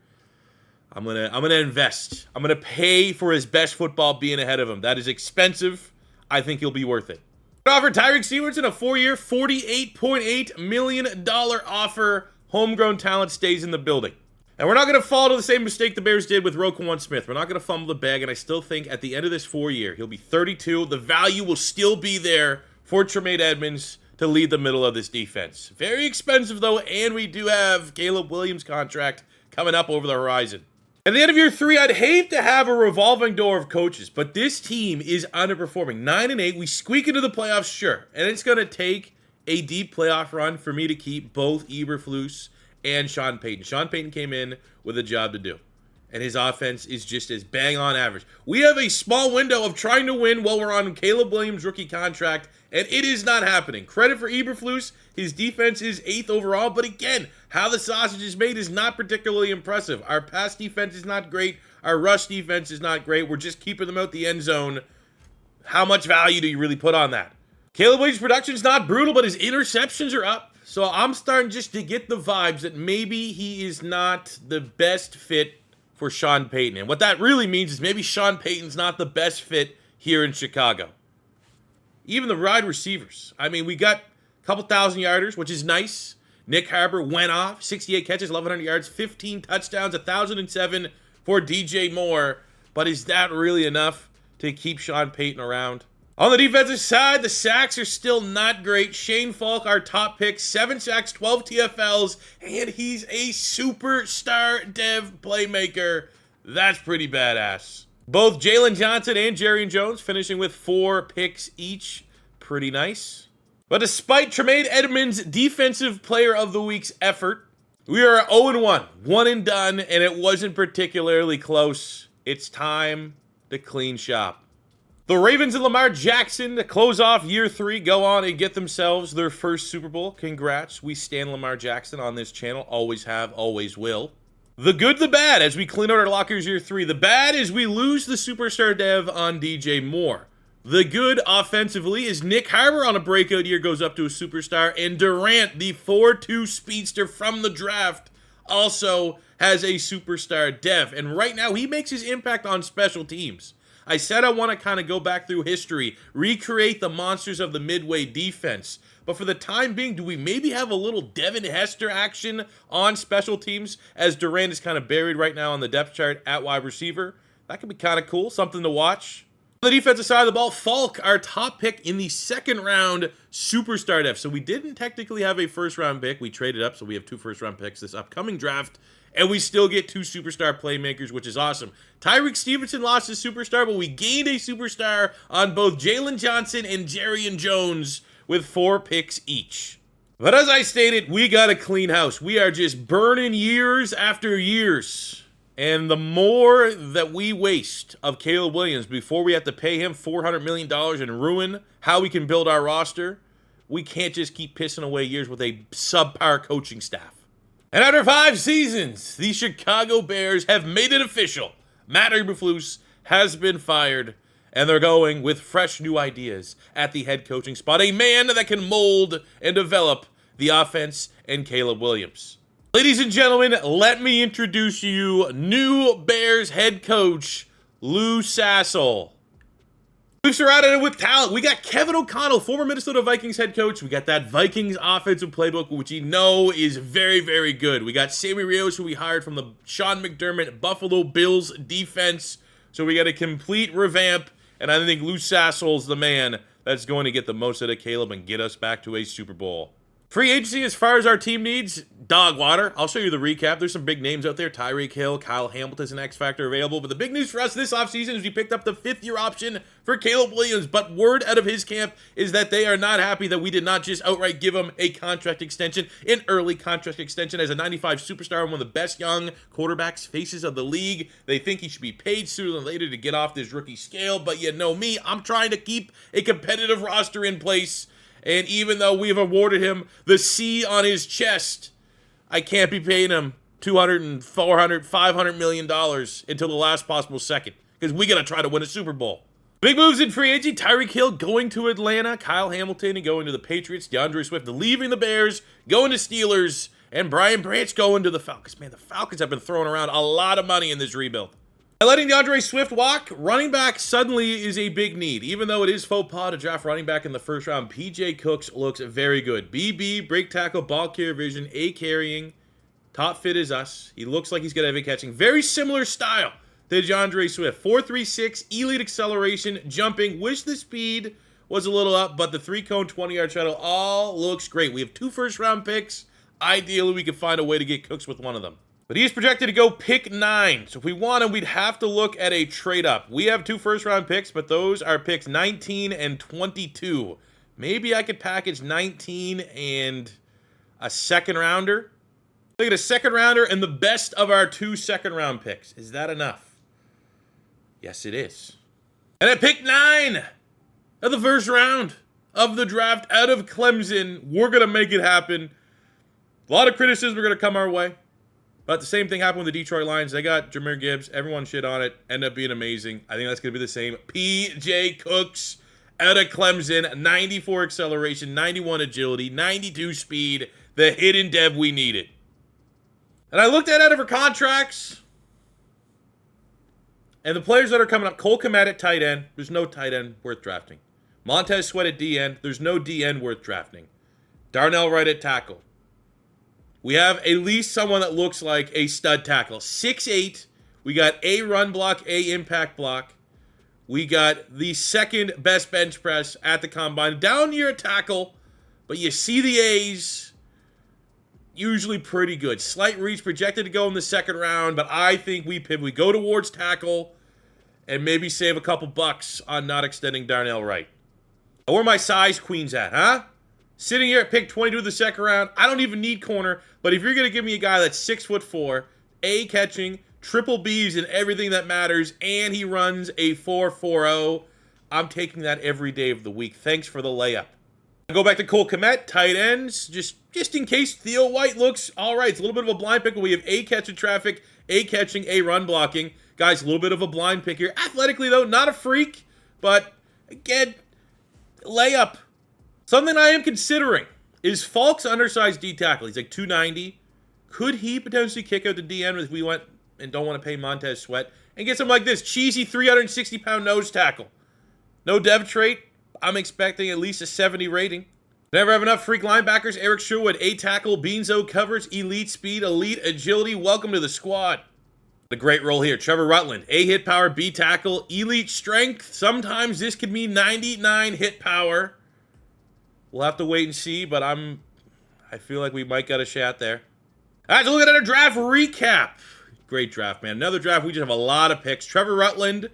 I'm gonna invest. I'm gonna pay for his best football being ahead of him. That is expensive. I think he'll be worth it. Offered Tyreek Stevenson a 4-year, $48.8 million offer. Homegrown talent stays in the building. And we're not going to fall to the same mistake the Bears did with Roquan Smith. We're not going to fumble the bag, and I still think at the end of this 4-year, he'll be 32. The value will still be there for Tremaine Edmunds to lead the middle of this defense. Very expensive, though, and we do have Caleb Williams' contract coming up over the horizon. At the end of year 3, I'd hate to have a revolving door of coaches, but this team is underperforming. 9-8, we squeak into the playoffs, sure, and it's going to take a deep playoff run for me to keep both Eberflus and Sean Payton. Sean Payton came in with a job to do, and his offense is just as bang on average. We have a small window of trying to win while we're on Caleb Williams' rookie contract, and it is not happening. Credit for Eberflus. His defense is 8th overall, but again, how the sausage is made is not particularly impressive. Our pass defense is not great. Our rush defense is not great. We're just keeping them out the end zone. How much value do you really put on that? Caleb Williams' production is not brutal, but his interceptions are up. So I'm starting just to get the vibes that maybe he is not the best fit for Sean Payton. And what that really means is maybe Sean Payton's not the best fit here in Chicago. Even the wide receivers. I mean, we got a couple thousand yarders, which is nice. Nick Harper went off, 68 catches, 1,100 yards, 15 touchdowns, 1,007 for DJ Moore. But is that really enough to keep Sean Payton around? On the defensive side, the sacks are still not great. Shane Falk, our top pick, 7 sacks, 12 TFLs, and he's a superstar dev playmaker. That's pretty badass. Both Jalen Johnson and Jerry Jones finishing with 4 picks each. Pretty nice. But despite Tremaine Edmunds' Defensive Player of the Week's effort, we are 0-1, one and done, and it wasn't particularly close. It's time to clean shop. The Ravens and Lamar Jackson to close off year 3 go on and get themselves their first Super Bowl. Congrats. We stand Lamar Jackson on this channel. Always have, always will. The good, the bad, as we clean out our lockers year 3. The bad is we lose the superstar dev on DJ Moore. The good offensively is Nick Harper on a breakout year goes up to a superstar, and Durant, the 4-2 speedster from the draft, also has a superstar dev. And right now, he makes his impact on special teams. I said I want to kind of go back through history, recreate the monsters of the Midway defense. But for the time being, do we maybe have a little Devin Hester action on special teams as Durant is kind of buried right now on the depth chart at wide receiver? That could be kind of cool, something to watch. On the defensive side of the ball, Falk, our top pick in the 2nd round, superstar def. So we didn't technically have a 1st round pick. We traded up, so we have 2 1st round picks this upcoming draft. And we still get 2 superstar playmakers, which is awesome. Tyreek Stevenson lost his superstar, but we gained a superstar on both Jalen Johnson and Jerry Jones with 4 picks each. But as I stated, we got a clean house. We are just burning years after years. And the more that we waste of Caleb Williams before we have to pay him $400 million and ruin how we can build our roster, we can't just keep pissing away years with a subpar coaching staff. And after 5 seasons, the Chicago Bears have made it official. Matt Eberflus has been fired, and they're going with fresh new ideas at the head coaching spot. A man that can mold and develop the offense and Caleb Williams. Ladies and gentlemen, let me introduce you new Bears head coach, Lou Sassel. We've surrounded it with talent. We got Kevin O'Connell, former Minnesota Vikings head coach. We got that Vikings offensive playbook, which you know is very, very good. We got Sammy Rios, who we hired from the Sean McDermott Buffalo Bills defense. So we got a complete revamp, and I think Lou Sassel's the man that's going to get the most out of Caleb and get us back to a Super Bowl. Free agency, as far as our team needs, dog water. I'll show you the recap. There's some big names out there. Tyreek Hill, Kyle Hamilton's an X Factor available. But the big news for us this offseason is we picked up the 5th-year option for Caleb Williams. But word out of his camp is that they are not happy that we did not just outright give him a contract extension, an early contract extension as a 95 superstar, one of the best young quarterbacks faces of the league. They think he should be paid sooner than later to get off this rookie scale. But you know me, I'm trying to keep a competitive roster in place. And even though we have awarded him the C on his chest, I can't be paying him $200, $400, $500 million until the last possible second, because we got to try to win a Super Bowl. Big moves in free agency. Tyreek Hill going to Atlanta, Kyle Hamilton and going to the Patriots, DeAndre Swift leaving the Bears, going to Steelers, and Brian Branch going to the Falcons. Man, the Falcons have been throwing around a lot of money in this rebuild. By letting DeAndre Swift walk, running back suddenly is a big need. Even though it is faux pas to draft running back in the first round, PJ Cooks looks very good. BB, break tackle, ball carrier vision, A carrying. Top fit is us. He looks like he's got heavy catching. Very similar style to DeAndre Swift. 4.36, elite acceleration, jumping. Wish the speed was a little up, but the 3-cone, 20-yard shuttle all looks great. We have 2 first-round picks. Ideally, we could find a way to get Cooks with one of them. But he is projected to go pick 9. So if we want him, we'd have to look at a trade-up. We have 2 first-round picks, but those are picks 19 and 22. Maybe I could package 19 and a second-rounder. Look at a second-rounder and the best of our 2 second-round picks. Is that enough? Yes, it is. And at pick 9 of the first round of the draft out of Clemson, we're going to make it happen. A lot of criticism are going to come our way. But the same thing happened with the Detroit Lions. They got Jahmyr Gibbs. Everyone shit on it. Ended up being amazing. I think that's going to be the same. PJ Cooks out of Clemson. 94 acceleration, 91 agility, 92 speed. The hidden dev we needed. And I looked at it for contracts. And the players that are coming up, Cole Kmet at tight end. There's no tight end worth drafting. Montez Sweat at D-end. There's no D-end worth drafting. Darnell Wright at tackle. We have at least someone that looks like a stud tackle. 6'8". We got a run block, a impact block. We got the second best bench press at the combine. Down near a tackle, but you see the A's. Usually pretty good. Slight reach, projected to go in the second round, but I think we pivot. We go towards tackle and maybe save a couple bucks on not extending Darnell Wright. Where are my size queens at, huh? Sitting here at pick 22 of the second round, I don't even need corner, but if you're going to give me a guy that's 6'4", A catching, triple B's in everything that matters, and he runs a 4.40, I'm taking that every day of the week. Thanks for the layup. Go back to Cole Kmet, tight ends, just in case Theo White looks all right. It's a little bit of a blind pick. We have A catching traffic, A catching, A run blocking. Guys, a little bit of a blind pick here. Athletically, though, not a freak, but again, layup. Something I am considering is Falk's undersized D tackle. He's like 290. Could he potentially kick out the DN if we went and don't want to pay Montez Sweat and get something like this cheesy 360-pound nose tackle? No dev trait. I'm expecting at least a 70 rating. Never have enough freak linebackers. Eric Sherwood, A tackle, Beanzo covers, elite speed, elite agility. Welcome to the squad. A great role here. Trevor Rutland, A hit power, B tackle, elite strength. Sometimes this could mean 99 hit power. We'll have to wait and see, but I feel like we might get a shot there. All right, so look at our draft recap. Great draft, man. Another draft. We just have a lot of picks. Trevor Rutland,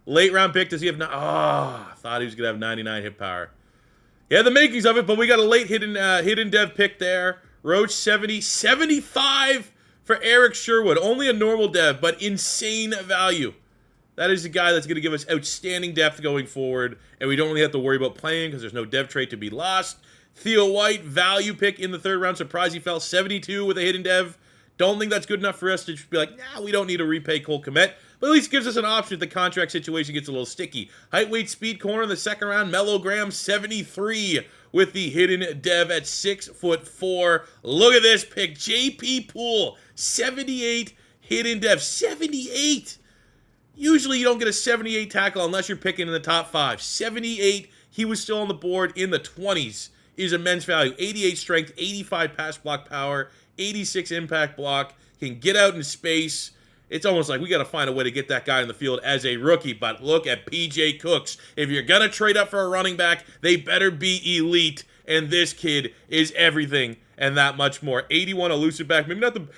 late round pick. Does he have? I thought he was gonna have 99 hit power. Yeah, the makings of it, but we got a late hidden dev pick there. Roach 70, 75 for Eric Sherwood. Only a normal dev, but insane value. That is a guy that's going to give us outstanding depth going forward, and we don't really have to worry about playing because there's no dev trait to be lost. Theo White, value pick in the third round. Surprised he fell 72 with a hidden dev. Don't think that's good enough for us to just be like, nah, we don't need to repay Cole Kmet. But at least gives us an option if the contract situation gets a little sticky. Height, weight, speed corner in the second round. Mellogram 73 with the hidden dev at 6'4". Look at this pick. JP Poole, 78 hidden dev. 78! Usually you don't get a 78 tackle unless you're picking in the top 5. 78, he was still on the board in the 20s. Is immense value. 88 strength, 85 pass block power, 86 impact block. Can get out in space. It's almost like we got to find a way to get that guy in the field as a rookie. But look at PJ Cooks. If you're going to trade up for a running back, they better be elite. And this kid is everything and that much more. 81 elusive back. Maybe not the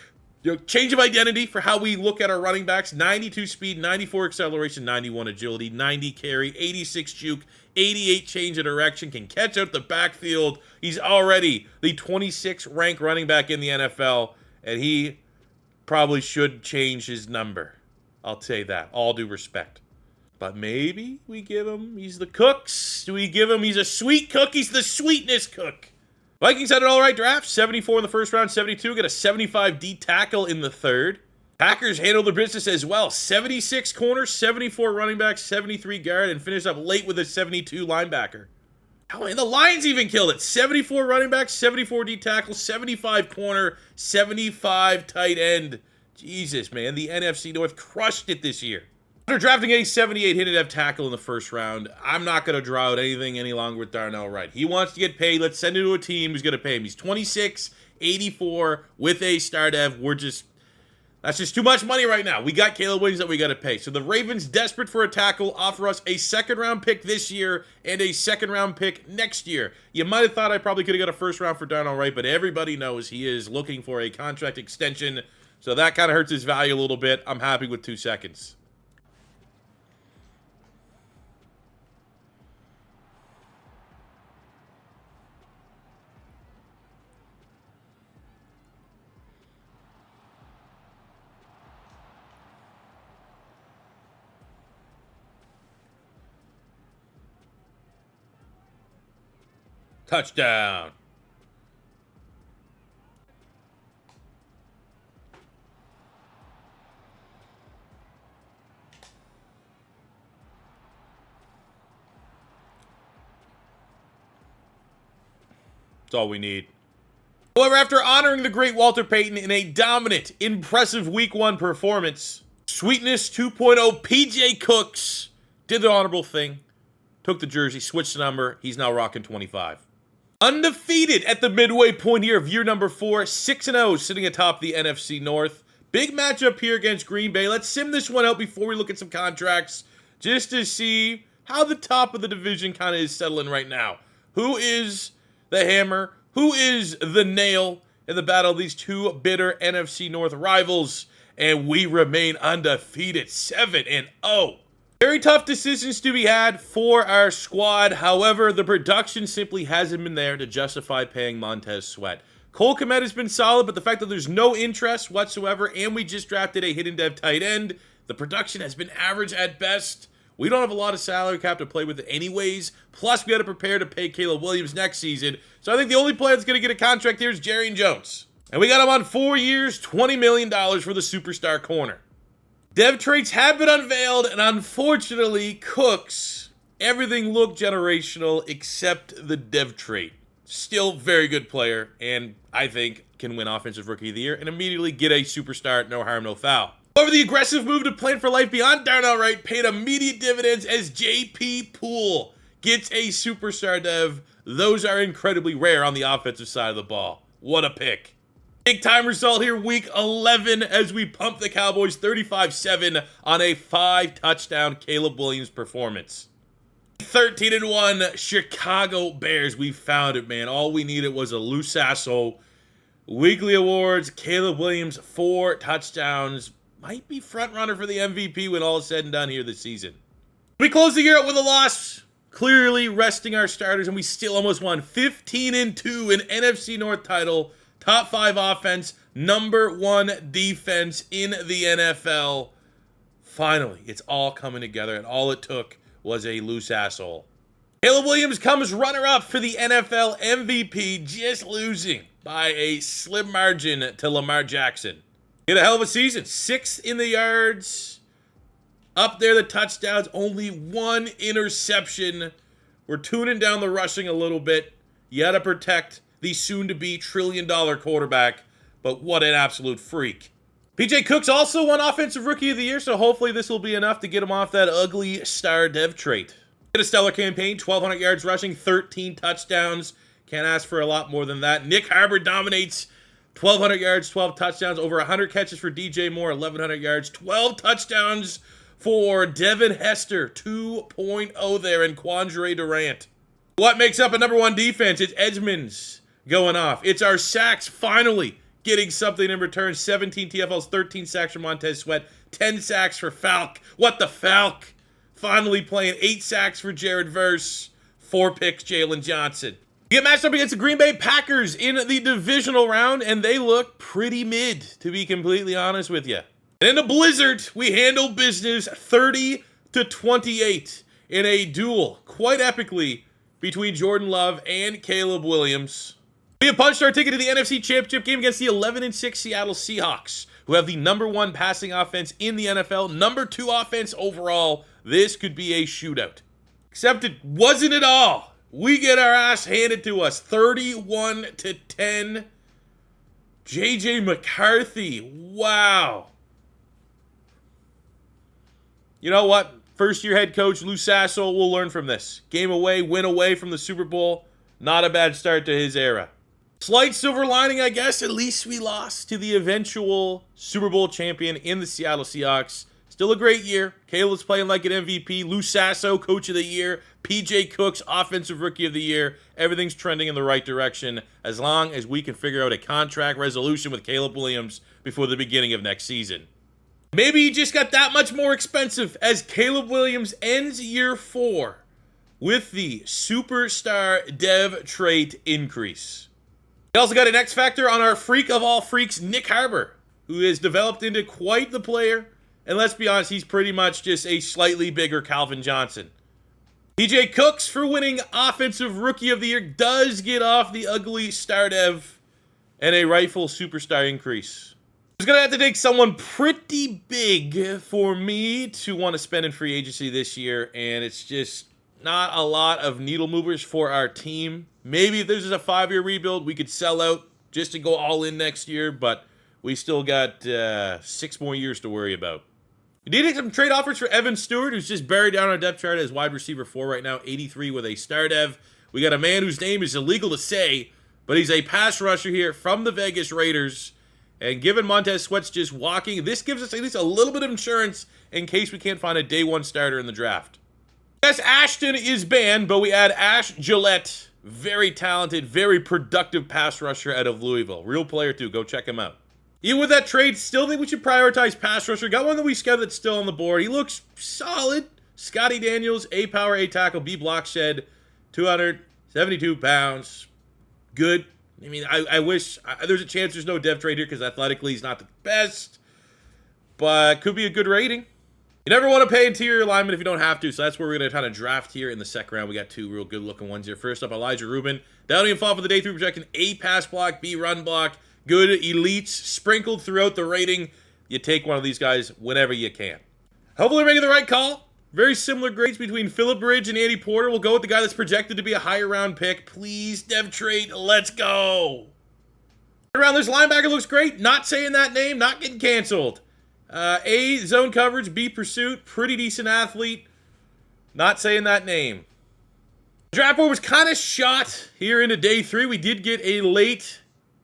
change of identity for how we look at our running backs. 92 speed, 94 acceleration, 91 agility, 90 carry, 86 juke, 88 change of direction, can catch out the backfield. He's already the 26th ranked running back in the NFL, and he probably should change his number. I'll say that, all due respect. But maybe we give him, he's the Cooks. Do we give him, he's a sweet cook, he's the sweetness cook. Vikings had an all right draft. 74 in the first round, 72. Got a 75 D tackle in the third. Packers handled their business as well. 76 corners, 74 running backs, 73 guard, and finished up late with a 72 linebacker. Oh, and the Lions even killed it. 74 running backs, 74 D tackle, 75 corner, 75 tight end. Jesus, man. The NFC North crushed it this year. After drafting a 78 hidden dev tackle in the first round, I'm not going to draw out anything any longer with Darnell Wright. He wants to get paid. Let's send him to a team who's going to pay him. He's 26, 84 with a star dev. That's just too much money right now. We got Caleb Williams that we got to pay. So the Ravens, desperate for a tackle, offer us a second-round pick this year and a second-round pick next year. You might have thought I probably could have got a first round for Darnell Wright, but everybody knows he is looking for a contract extension. So that kind of hurts his value a little bit. I'm happy with 2 seconds. Touchdown. That's all we need. However, after honoring the great Walter Payton in a dominant, impressive Week 1 performance, Sweetness 2.0 PJ Cooks did the honorable thing, took the jersey, switched the number. He's now rocking 25. Undefeated at the midway point here of year number 4, 6-0, sitting atop the NFC North. Big matchup here against Green Bay. Let's sim this one out before we look at some contracts, just to see how the top of the division kind of is settling right now. Who is the hammer? Who is the nail in the battle of these two bitter NFC North rivals? And we remain undefeated, 7-0. Very tough decisions to be had for our squad. However, the production simply hasn't been there to justify paying Montez Sweat. Cole Kmet has been solid, but the fact that there's no interest whatsoever, and we just drafted a hidden dev tight end, the production has been average at best. We don't have a lot of salary cap to play with anyways. Plus, we got to prepare to pay Caleb Williams next season. So I think the only player that's going to get a contract here is Jerry Jones. And we got him on 4 years, $20 million for the superstar corner. Dev traits have been unveiled, and unfortunately, Cooks, everything looked generational except the dev trait. Still very good player, and I think can win Offensive Rookie of the Year and immediately get a superstar, no harm, no foul. However, the aggressive move to plan for life beyond Darnell Wright paid immediate dividends as JP Poole gets a superstar dev. Those are incredibly rare on the offensive side of the ball. What a pick. Big time result here, week 11, as we pump the Cowboys 35-7 on a 5-touchdown Caleb Williams performance. 13-1 Chicago Bears. We found it, man. All we needed was a loose asshole. Weekly awards, Caleb Williams, 4 touchdowns. Might be front runner for the MVP when all is said and done here this season. We close the year out with a loss. Clearly resting our starters, and we still almost won 15-2 in NFC North title. Top 5 offense, number 1 defense in the NFL. Finally, it's all coming together, and all it took was a loose asshole. Caleb Williams comes runner-up for the NFL MVP, just losing by a slim margin to Lamar Jackson. He had a hell of a season. 6th in the yards. Up there, the touchdowns. Only 1 interception. We're tuning down the rushing a little bit. You got to protect the soon-to-be trillion-dollar quarterback, but what an absolute freak. PJ Cooks also won Offensive Rookie of the Year, so hopefully this will be enough to get him off that ugly star dev trait. Did a stellar campaign, 1,200 yards rushing, 13 touchdowns. Can't ask for a lot more than that. Nick Harbor dominates, 1,200 yards, 12 touchdowns, over 100 catches for DJ Moore, 1,100 yards, 12 touchdowns for Devin Hester, 2.0 there, and Quandre Durant. What makes up a number 1 defense? It's Edmonds going off. It's our sacks finally getting something in return. 17 TFLs, 13 sacks for Montez Sweat, 10 sacks for Falk. What the Falk? Finally playing 8 sacks for Jared Verse, 4 picks Jalen Johnson. We get matched up against the Green Bay Packers in the divisional round, and they look pretty mid, to be completely honest with you. And in the blizzard, we handle business 30-28 in a duel, quite epically, between Jordan Love and Caleb Williams. We have punched our ticket to the NFC Championship game against the 11-6 Seattle Seahawks, who have the number 1 passing offense in the NFL, number 2 offense overall. This could be a shootout. Except it wasn't at all. We get our ass handed to us, 31-10. JJ McCarthy, wow. You know what? First-year head coach Lou Sasso will learn from this. Game away, win away from the Super Bowl. Not a bad start to his era. Slight silver lining, I guess. At least we lost to the eventual Super Bowl champion in the Seattle Seahawks. Still a great year. Caleb's playing like an MVP. Lou Sasso, Coach of the Year. PJ Cooks, Offensive Rookie of the Year. Everything's trending in the right direction as long as we can figure out a contract resolution with Caleb Williams before the beginning of next season. Maybe he just got that much more expensive as Caleb Williams ends year 4 with the superstar dev trait increase. We also got an X Factor on our freak of all freaks, Nick Harbor, who has developed into quite the player. And let's be honest, he's pretty much just a slightly bigger Calvin Johnson. PJ Cooks, for winning Offensive Rookie of the Year, does get off the ugly star dev and a rightful superstar increase. It's going to have to take someone pretty big for me to want to spend in free agency this year, and it's just not a lot of needle movers for our team. Maybe if this is a 5-year rebuild, we could sell out just to go all in next year, but we still got 6 more years to worry about. We did get some trade offers for Evan Stewart, who's just buried down our depth chart as wide receiver 4 right now, 83 with a star dev. We got a man whose name is illegal to say, but he's a pass rusher here from the Vegas Raiders. And given Montez Sweat's just walking, this gives us at least a little bit of insurance in case we can't find a day 1 starter in the draft. Yes, Ashton is banned, but we add Ash Gillette. Very talented, very productive pass rusher out of Louisville. Real player too, go check him out. Even with that trade, still think we should prioritize pass rusher. Got one that we scouted that's still on the board. He looks solid. Scotty Daniels, A power, A tackle, B block shed, 272 pounds. Good. I mean, I wish there's a chance there's no dev trade here because athletically he's not the best, but could be a good rating. You never want to pay interior lineman if you don't have to, so that's where we're going to kind of draft here in the second round. We got 2 real good-looking ones here. First up, Elijah Rubin. Down and fall for the day 3 projection. A pass block, B run block. Good elites sprinkled throughout the rating. You take one of these guys whenever you can. Hopefully we're making the right call. Very similar grades between Phillip Bridge and Andy Porter. We'll go with the guy that's projected to be a higher round pick. Please, dev trade. Let's go. Around this linebacker looks great. Not saying that name. Not getting canceled. A, zone coverage. B, pursuit. Pretty decent athlete. Not saying that name. Draft board was kind of shot here into day 3. We did get a late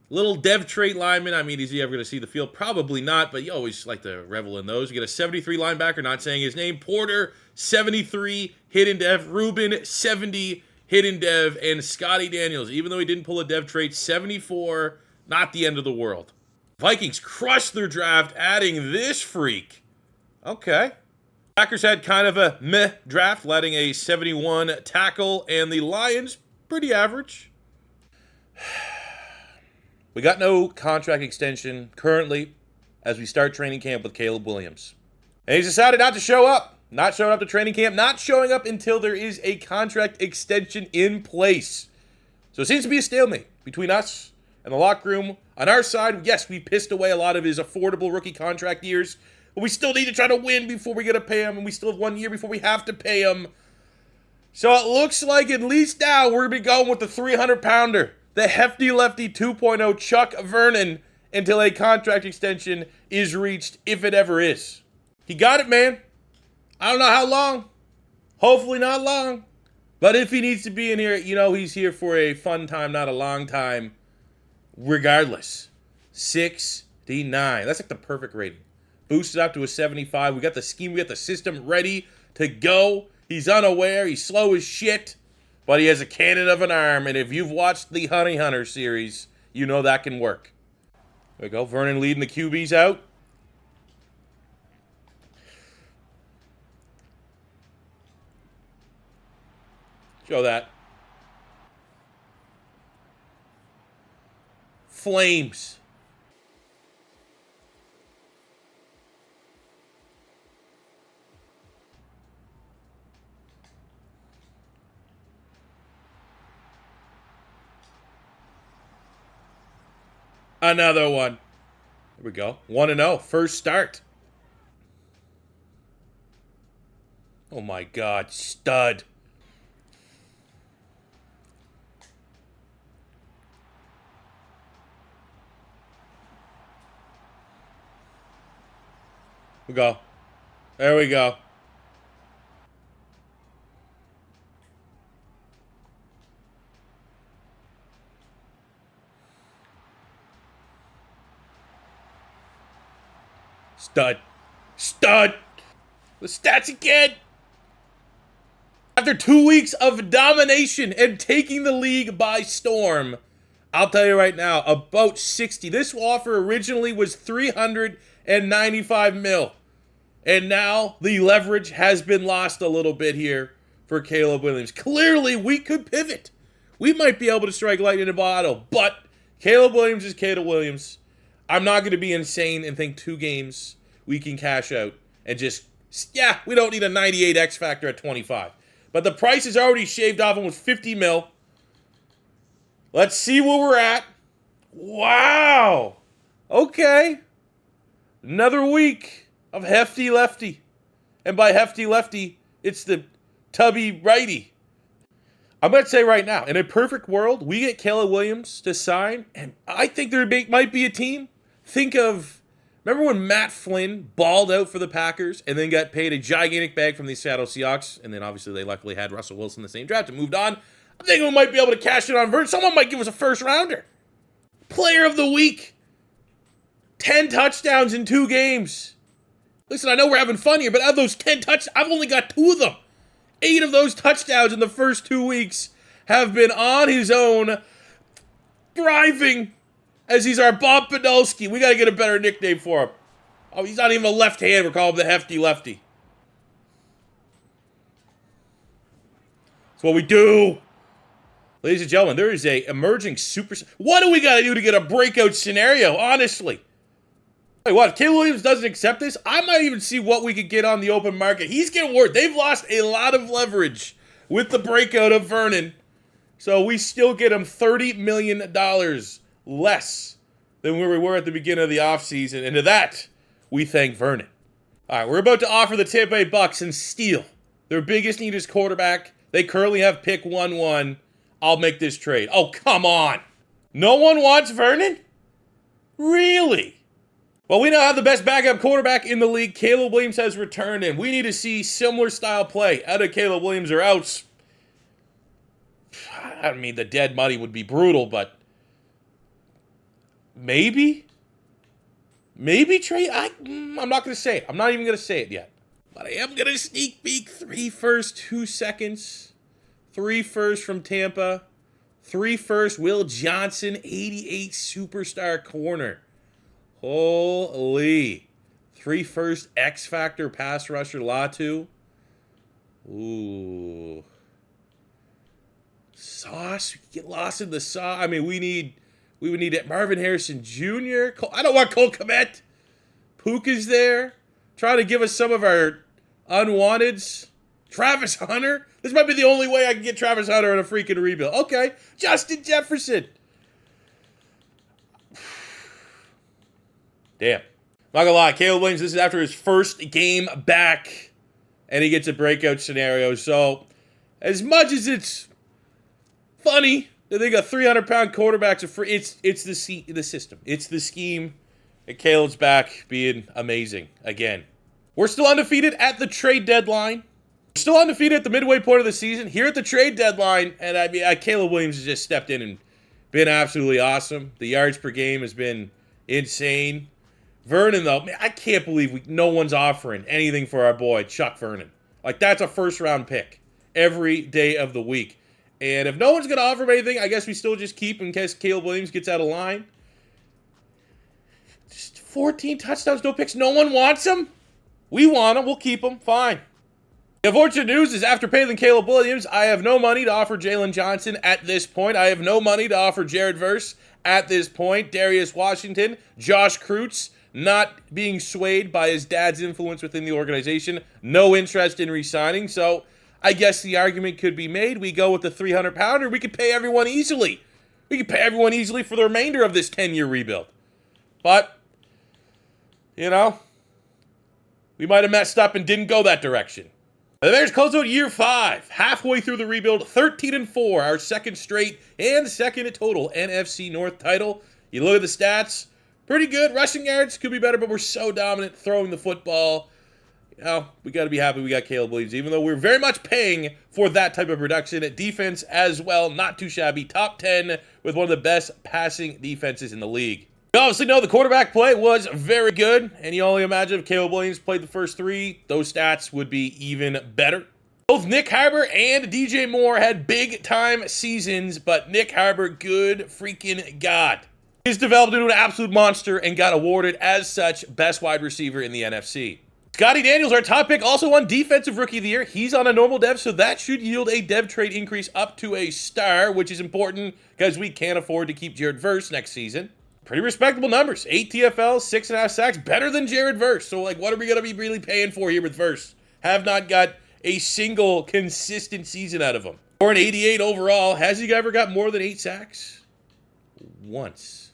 little dev trait lineman. I mean, is he ever going to see the field? Probably not, but you always like to revel in those. You get a 73 linebacker, not saying his name. Porter, 73, hidden dev. Rubin, 70, hidden dev. And Scotty Daniels, even though he didn't pull a dev trait, 74, not the end of the world. Vikings crushed their draft, adding this freak. Okay. Packers had kind of a meh draft, letting a 71 tackle, and the Lions, pretty average. We got no contract extension currently as we start training camp with Caleb Williams. And he's decided not to show up. Not showing up to training camp. Not showing up until there is a contract extension in place. So it seems to be a stalemate between us and the locker room. On our side, yes, we pissed away a lot of his affordable rookie contract years. But we still need to try to win before we get to pay him. And we still have 1 year before we have to pay him. So it looks like at least now we're going to be going with the 300-pounder. The hefty lefty 2.0 Chuck Vernon until a contract extension is reached, if it ever is. He got it, man. I don't know how long. Hopefully not long. But if he needs to be in here, you know he's here for a fun time, not a long time. Regardless. 69. That's like the perfect rating. Boosted up to a 75. We got the scheme, we got the system ready to go. He's unaware. He's slow as shit. But he has a cannon of an arm, and if you've watched the Honey Hunter series, you know that can work. There we go. Vernon leading the QBs out. Show that. Flames. Another one. There we go. 1-0. First start. Oh my God. Stud. We go. There we go. Stud. Stud. The stats again. After 2 weeks of domination and taking the league by storm, I'll tell you right now, about 60. This offer originally was 395 mil. And now the leverage has been lost a little bit here for Caleb Williams. Clearly, we could pivot. We might be able to strike lightning in a bottle, but Caleb Williams is Caleb Williams. I'm not going to be insane and think 2 games we can cash out and just, yeah, we don't need a 98 X factor at 25. But the price is already shaved off almost 50 mil. Let's see where we're at. Wow. Okay. Another week of hefty lefty. And by hefty lefty, it's the tubby righty. I'm going to say right now, in a perfect world, we get Caleb Williams to sign, and I think there might be a team. Think of, remember when Matt Flynn balled out for the Packers and then got paid a gigantic bag from the Seattle Seahawks, and then obviously they luckily had Russell Wilson in the same draft and moved on. I think we might be able to cash it on Vern. Someone might give us a first rounder. Player of the week. 10 touchdowns in 2 games. Listen, I know we're having fun here, but out of those 10 touchdowns, I've only got 2 of them. 8 of those touchdowns in the first 2 weeks have been on his own, thriving, as he's our Bob Podolsky. We got to get a better nickname for him. Oh, he's not even a left hand. We're calling him the hefty lefty. That's what we do. Ladies and gentlemen, there is a emerging super... What do we got to do to get a breakout scenario, honestly? Hey, what? If Caleb Williams doesn't accept this, I might even see what we could get on the open market. He's getting word. They've lost a lot of leverage with the breakout of Vernon. So we still get him $30 million less than where we were at the beginning of the offseason. And to that, we thank Vernon. All right, we're about to offer the Tampa Bay Bucks and steal. Their biggest need is quarterback. They currently have pick 1-1. I'll make this trade. Oh, come on. No one wants Vernon? Really? Well, we now have the best backup quarterback in the league. Caleb Williams has returned, and we need to see similar style play out of Caleb Williams or else. I mean, the dead money would be brutal, but maybe trade. I'm not going to say it. I'm not even going to say it yet. But I am going to sneak peek 3 firsts, 2 seconds. 3 firsts from Tampa. 3 firsts, Will Johnson, 88 superstar corner. Holy. 3 firsts, X Factor pass rusher, Latu. Ooh. Sauce. We get lost in the sauce. I mean, we would need it. Marvin Harrison Jr. I don't want Cole Kmet. Puka's there. Trying to give us some of our unwanteds. Travis Hunter. This might be the only way I can get Travis Hunter in a freaking rebuild. Okay. Justin Jefferson. Damn. Not gonna lie, Caleb Williams, this is after his first game back, and he gets a breakout scenario. So, as much as it's funny that they got 300-pound quarterbacks, it's the system. It's the scheme, and Caleb's back being amazing again. We're still undefeated at the trade deadline. We're still undefeated at the midway point of the season. Here at the trade deadline, and I mean, Caleb Williams has just stepped in and been absolutely awesome. The yards per game has been insane. Vernon, though, man, I can't believe no one's offering anything for our boy, Chuck Vernon. Like, that's a first-round pick every day of the week. And if no one's going to offer him anything, I guess we still just keep in case Caleb Williams gets out of line. Just 14 touchdowns, no picks. No one wants him? We want him. We'll keep him. Fine. The unfortunate news is after paying Caleb Williams, I have no money to offer Jalen Johnson at this point. I have no money to offer Jared Verse at this point. Darius Washington, Josh Kreutz, not being swayed by his dad's influence within the organization. No interest in re-signing. So I guess the argument could be made. We go with the 300-pounder. We could pay everyone easily. We could pay everyone easily for the remainder of this 10-year rebuild. But, you know, we might have messed up and didn't go that direction. The Bears close out year 5, halfway through the rebuild, 13-4, our second straight and second total NFC North title. You look at the stats, pretty good. Rushing yards could be better, but we're so dominant throwing the football. You know, we got to be happy we got Caleb Williams, even though we're very much paying for that type of production. Defense as well, not too shabby. Top 10 with one of the best passing defenses in the league. We obviously know the quarterback play was very good, and you only imagine if Caleb Williams played the first three, those stats would be even better. Both Nick Harbor and DJ Moore had big-time seasons, but Nick Harbor, good freaking God. He's developed into an absolute monster and got awarded as such best wide receiver in the NFC. Scotty Daniels, our top pick, also won Defensive Rookie of the Year. He's on a normal dev, so that should yield a dev trade increase up to a star, which is important because we can't afford to keep Jared Verse next season. Pretty respectable numbers. 8 TFLs, 6.5 sacks, better than Jared Verse. So, like, what are we going to be really paying for here with Verse? Have not got a single consistent season out of him. Or an 88 overall. Has he ever got more than 8 sacks? Once.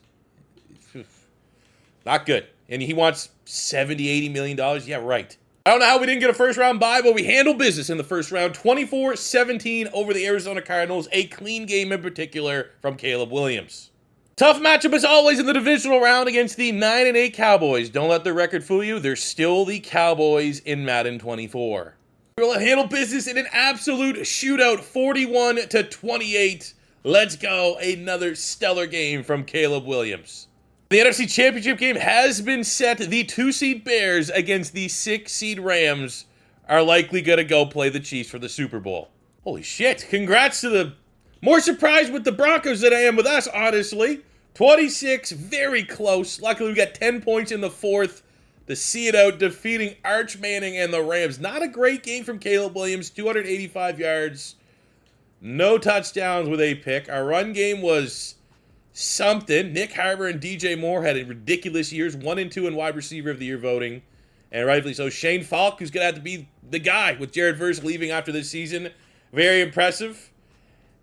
Not good. And he wants $70, $80 million. Yeah, right. I don't know how we didn't get a first-round bye, but we handled business in the first round. 24-17 over the Arizona Cardinals. A clean game in particular from Caleb Williams. Tough matchup as always in the divisional round against the 9-8 Cowboys. Don't let the record fool you. They're still the Cowboys in Madden 24. We'll handle business in an absolute shootout, 41-28. Let's go. Another stellar game from Caleb Williams. The NFC Championship game has been set. The 2-seed Bears against the 6-seed Rams are likely going to go play the Chiefs for the Super Bowl. Holy shit. Congrats to the... More surprised with the Broncos than I am with us, honestly. 26, very close. Luckily, we got 10 points in the fourth to see it out, defeating Arch Manning and the Rams. Not a great game from Caleb Williams, 285 yards. No touchdowns with a pick. Our run game was something. Nick Harbor and DJ Moore had ridiculous years, 1 and 2 in wide receiver of the year voting. And rightfully so. Shane Falk, who's going to have to be the guy with Jared Verse leaving after this season. Very impressive.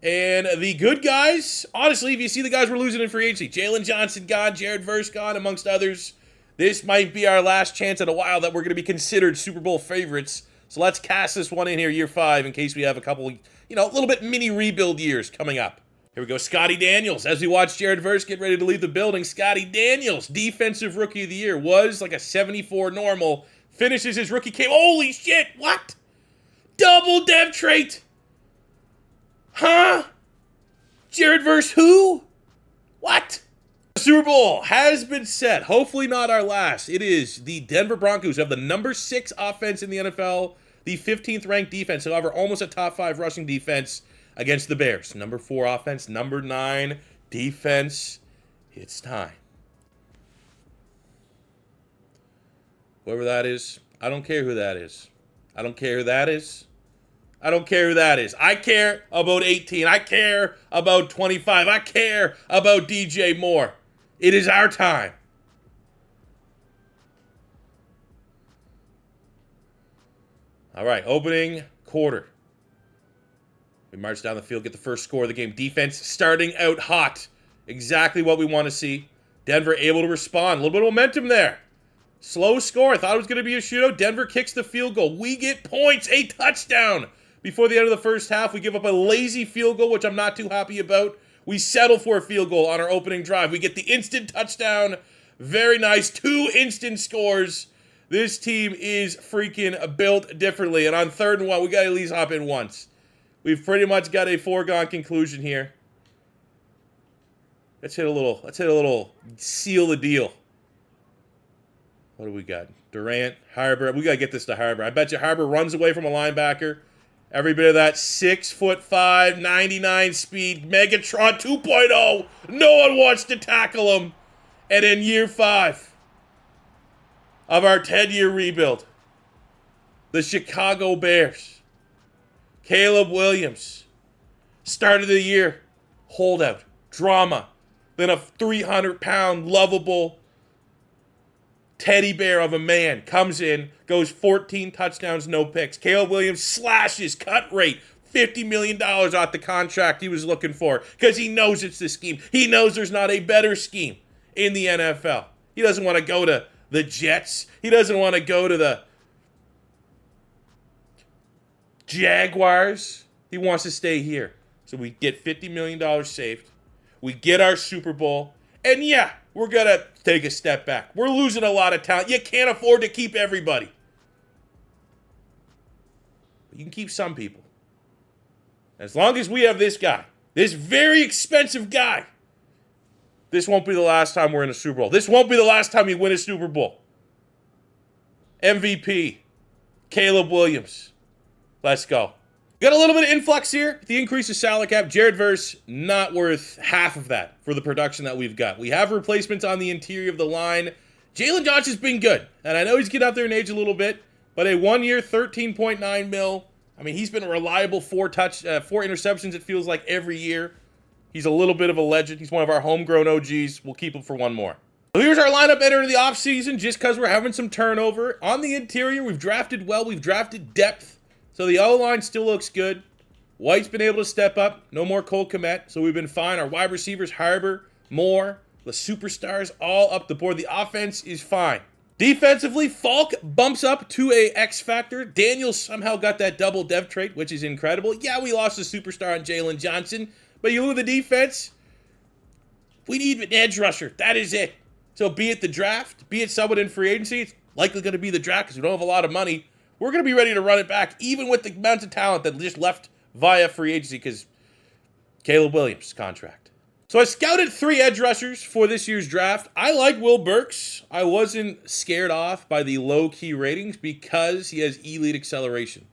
And the good guys, honestly, if you see the guys we're losing in free agency, Jalen Johnson gone, Jared Verse gone, amongst others, this might be our last chance in a while that we're going to be considered Super Bowl favorites. So let's cast this one in here, year 5, in case we have a couple, a little bit mini rebuild years coming up. Here we go, Scotty Daniels. As we watch Jared Verse get ready to leave the building, Scotty Daniels, Defensive Rookie of the Year, was like a 74 normal, finishes his rookie game. Holy shit, what? Double dev trait. Huh? Jared Verse who? What? The Super Bowl has been set. Hopefully not our last. It is the Denver Broncos who have the number 6 offense in the NFL, the 15th ranked defense, however, almost a top 5 rushing defense against the Bears. Number 4 offense, number 9 defense. It's time. Whoever that is, I don't care who that is. I don't care who that is. I don't care who that is. I care about 18. I care about 25. I care about DJ Moore. It is our time. All right, opening quarter. We march down the field, get the first score of the game. Defense starting out hot. Exactly what we want to see. Denver able to respond. A little bit of momentum there. Slow score. I thought it was going to be a shootout. Denver kicks the field goal. We get points. A touchdown. Before the end of the first half, we give up a lazy field goal, which I'm not too happy about. We settle for a field goal on our opening drive. We get the instant touchdown. Very nice. 2 instant scores. This team is freaking built differently. And on 3rd and 1, we got to at least hop in once. We've pretty much got a foregone conclusion here. Let's hit a little seal the deal. What do we got? Durant, Harbor. We got to get this to Harbor. I bet you Harbor runs away from a linebacker. Every bit of that 6'5", 99 speed, Megatron 2.0. No one wants to tackle him. And in year 5 of our 10-year rebuild, the Chicago Bears, Caleb Williams, start of the year, holdout, drama, then a 300-pound, lovable teddy bear of a man comes in, goes 14 touchdowns, no picks. Caleb Williams slashes cut rate, $50 million off the contract he was looking for because he knows it's the scheme. He knows there's not a better scheme in the NFL. He doesn't want to go to the Jets. He doesn't want to go to the Jaguars. He wants to stay here. So we get $50 million saved. We get our Super Bowl. And yeah, we're going to take a step back. We're losing a lot of talent. You can't afford to keep everybody. But you can keep some people. As long as we have this guy, this very expensive guy, This won't be the last time we're in a Super Bowl. This won't be the last time we win a Super Bowl. MVP, Caleb Williams. Let's go. Got a little bit of influx here. The increase of salary cap. Jared Verse, not worth half of that for the production that we've got. We have replacements on the interior of the line. Jalen Johnson's been good. And I know he's getting up there in age a little bit. But a 1 year, $13.9 mil. I mean, he's been a reliable 4 interceptions, it feels like, every year. He's a little bit of a legend. He's one of our homegrown OGs. We'll keep him for one more. So here's our lineup entering the offseason, just because we're having some turnover. On the interior, we've drafted well. We've drafted depth. So the O-line still looks good. White's been able to step up. No more Cole Kmet, so we've been fine. Our wide receivers, Harbor, Moore, the superstars, all up the board. The offense is fine. Defensively, Falk bumps up to a X factor. Daniel somehow got that double dev trait, which is incredible. Yeah, we lost a superstar on Jalen Johnson, but you look at the defense, we need an edge rusher. That is it. So be it the draft, be it someone in free agency, it's likely going to be the draft because we don't have a lot of money. We're going to be ready to run it back, even with the amount of talent that just left via free agency because Caleb Williams' contract. So I scouted 3 edge rushers for this year's draft. I like Will Burks. I wasn't scared off by the low-key ratings because he has elite acceleration.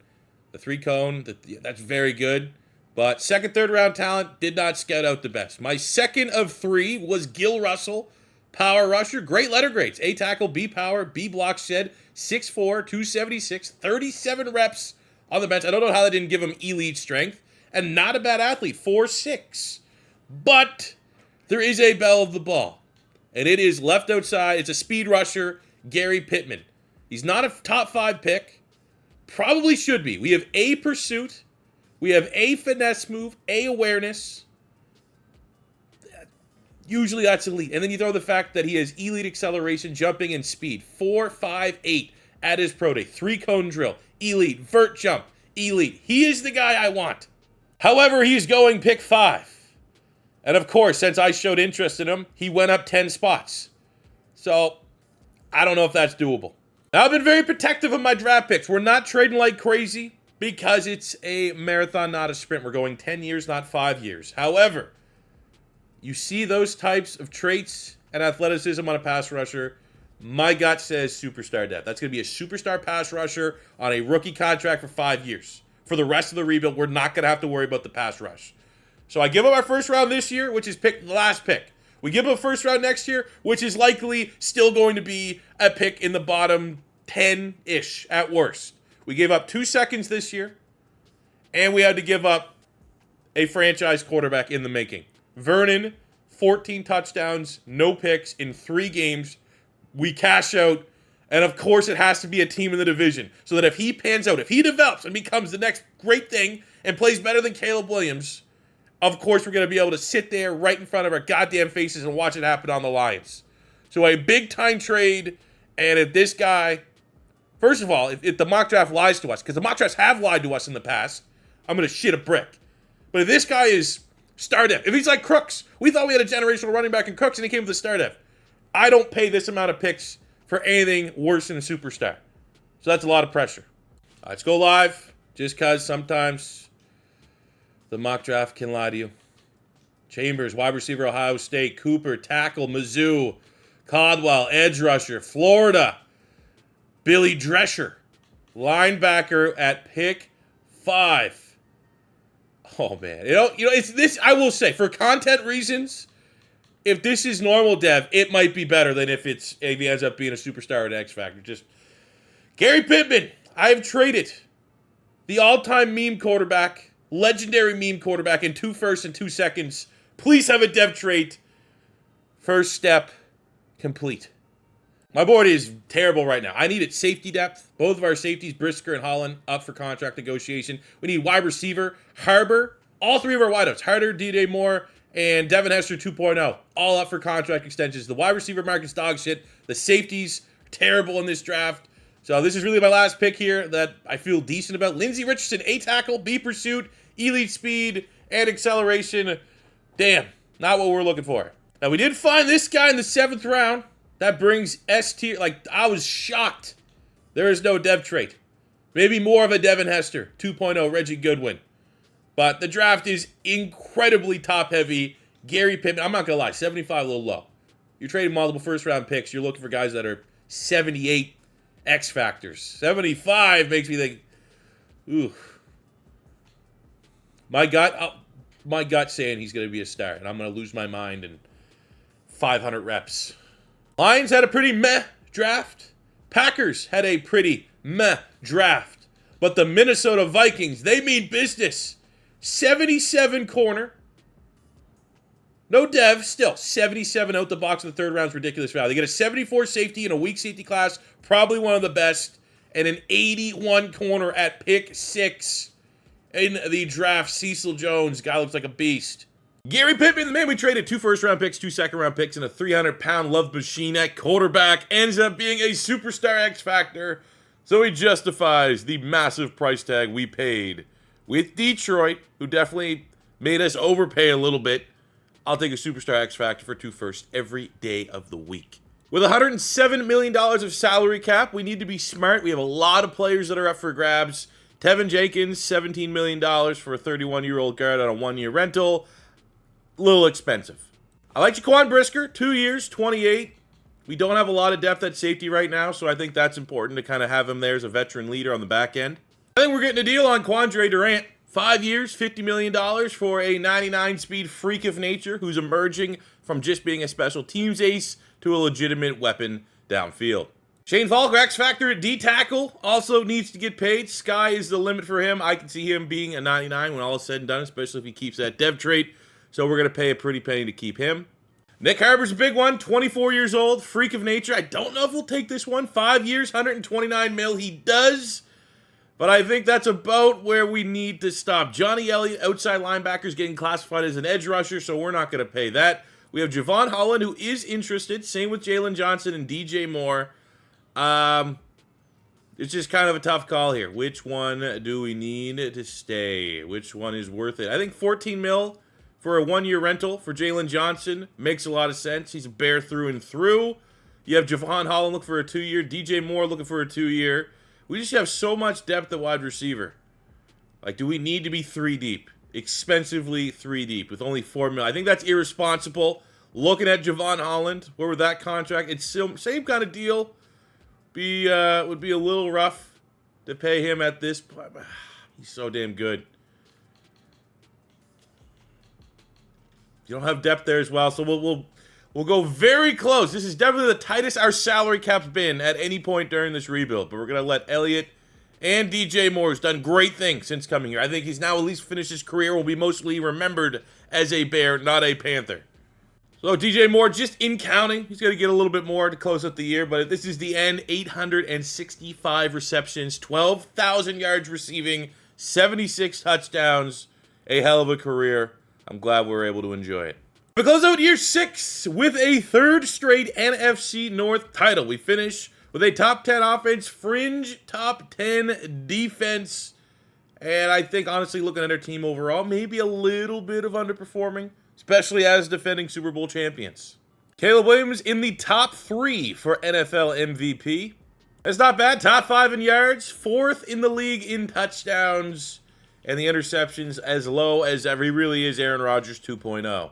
The 3-cone, that's very good. But second, third round talent did not scout out the best. My second of 3 was Gil Russell, power rusher. Great letter grades. A tackle, B power, B block shed, 6'4", 276, 37 reps on the bench. I don't know how that didn't give him elite strength. And not a bad athlete, 4'6". But there is a belle of the ball. And it is left outside. It's a speed rusher, Gary Pittman. He's not a top 5 pick. Probably should be. We have A, pursuit. We have A, finesse move, A, awareness. Usually that's elite. And then you throw the fact that he has elite acceleration, jumping, and speed. 4, 5, 8 at his pro day. 3-cone drill. Elite. Vert jump. Elite. He is the guy I want. However, he's going pick 5. And of course, since I showed interest in him, he went up 10 spots. So, I don't know if that's doable. Now, I've been very protective of my draft picks. We're not trading like crazy because it's a marathon, not a sprint. We're going 10 years, not 5 years. However, you see those types of traits and athleticism on a pass rusher, my gut says superstar depth. That's going to be a superstar pass rusher on a rookie contract for 5 years. For the rest of the rebuild, we're not going to have to worry about the pass rush. So I give him our first round this year, which is the last pick. We give him a first round next year, which is likely still going to be a pick in the bottom 10-ish at worst. We gave up 2 seconds this year, and we had to give up a franchise quarterback in the making. Vernon, 14 touchdowns, no picks in 3 games. We cash out, and of course it has to be a team in the division, so that if he pans out, if he develops and becomes the next great thing and plays better than Caleb Williams, of course we're going to be able to sit there right in front of our goddamn faces and watch it happen on the Lions. So a big-time trade, and if this guy... First of all, if the mock draft lies to us, because the mock drafts have lied to us in the past, I'm going to shit a brick. But if this guy is star depth, if he's like Crooks, we thought we had a generational running back in Crooks, and he came with the star depth. I don't pay this amount of picks for anything worse than a superstar. So that's a lot of pressure. Let's go live, just because sometimes the mock draft can lie to you. Chambers, wide receiver, Ohio State. Cooper, tackle, Mizzou. Caldwell, edge rusher, Florida. Billy Drescher, linebacker at pick 5. Oh man, you know, it's this. I will say, for content reasons, if this is normal dev, it might be better than if he ends up being a superstar at X Factor. Just Gary Pittman, I've traded the all-time meme quarterback, legendary meme quarterback, in 2 firsts and 2 seconds. Please have a dev trait. First step complete. My board is terrible right now. I needed safety depth. Both of our safeties, Brisker and Holland, up for contract negotiation. We need wide receiver, Harbor. All 3 of our wideouts, Harder, DJ Moore, and Devin Hester 2.0, all up for contract extensions. The wide receiver market's dog shit. The safeties are terrible in this draft. So this is really my last pick here that I feel decent about. Lindsey Richardson, A tackle, B pursuit, elite speed, and acceleration. Damn, not what we're looking for. Now, we did find this guy in the 7th round. That brings S tier. Like, I was shocked. There is no dev trait. Maybe more of a Devin Hester, 2.0 Reggie Goodwin. But the draft is incredibly top-heavy. Gary Pittman, I'm not going to lie, 75 a little low. You're trading multiple first-round picks. You're looking for guys that are 78 X factors. 75 makes me think, ooh. My gut saying he's going to be a star, and I'm going to lose my mind in 500 reps. Lions had a pretty meh draft. Packers had a pretty meh draft. But the Minnesota Vikings, they mean business. 77 corner. No dev, still 77 out the box in the third round is ridiculous value. They get a 74 safety in a weak safety class, probably one of the best, and an 81 corner at pick 6 in the draft. Cecil Jones, guy looks like a beast. Gary Pittman, the man we traded 2 first-round picks, 2 second-round picks, and a 300-pound love machine at quarterback, ends up being a superstar X factor, so he justifies the massive price tag we paid with Detroit, who definitely made us overpay a little bit. I'll take a superstar X factor for 2 firsts every day of the week. With $107 million of salary cap, we need to be smart. We have a lot of players that are up for grabs. Tevin Jenkins, $17 million for a 31-year-old guard on a 1-year rental. A little expensive. I like Jaquan Brisker, 2 years, 28. We don't have a lot of depth at safety right now, so I think that's important to kind of have him there as a veteran leader on the back end. I think we're getting a deal on Quandre Durant. 5 years, $50 million for a 99-speed freak of nature who's emerging from just being a special teams ace to a legitimate weapon downfield. Shane Falk, X factor at D-tackle, also needs to get paid. Sky is the limit for him. I can see him being a 99 when all is said and done, especially if he keeps that dev trait. So we're going to pay a pretty penny to keep him. Nick Harbor's a big one, 24 years old, freak of nature. I don't know if he'll take this one. 5 years, $129 million. He does. But I think that's about where we need to stop. Johnny Elliott, outside linebacker, is getting classified as an edge rusher, so we're not going to pay that. We have Javon Holland, who is interested. Same with Jalen Johnson and DJ Moore. It's just kind of a tough call here. Which one do we need to stay? Which one is worth it? I think 14 mil for a 1-year rental for Jalen Johnson makes a lot of sense. He's a bear through and through. You have Javon Holland looking for a 2-year. DJ Moore looking for a 2-year. We just have so much depth at wide receiver. Like, do we need to be 3 deep? Expensively 3 deep with only 4 mil. I think that's irresponsible. Looking at Javon Holland, where with that contract, it's still same kind of deal. Would be a little rough to pay him at this point. He's so damn good. You don't have depth there as well, so we'll go very close. This is definitely the tightest our salary cap's been at any point during this rebuild. But we're going to let Elliott and DJ Moore, who's done great things since coming here. I think he's now at least finished his career, will be mostly remembered as a Bear, not a Panther. So DJ Moore, just in counting, he's going to get a little bit more to close out the year. But this is the end, 865 receptions, 12,000 yards receiving, 76 touchdowns. A hell of a career. I'm glad we were able to enjoy it. We close out year 6 with a 3rd straight NFC North title. We finish with a top 10 offense, fringe top 10 defense. And I think, honestly, looking at our team overall, maybe a little bit of underperforming, especially as defending Super Bowl champions. Caleb Williams in the top 3 for NFL MVP. That's not bad. Top 5 in yards, 4th in the league in touchdowns, and the interceptions as low as ever. He really is Aaron Rodgers 2.0.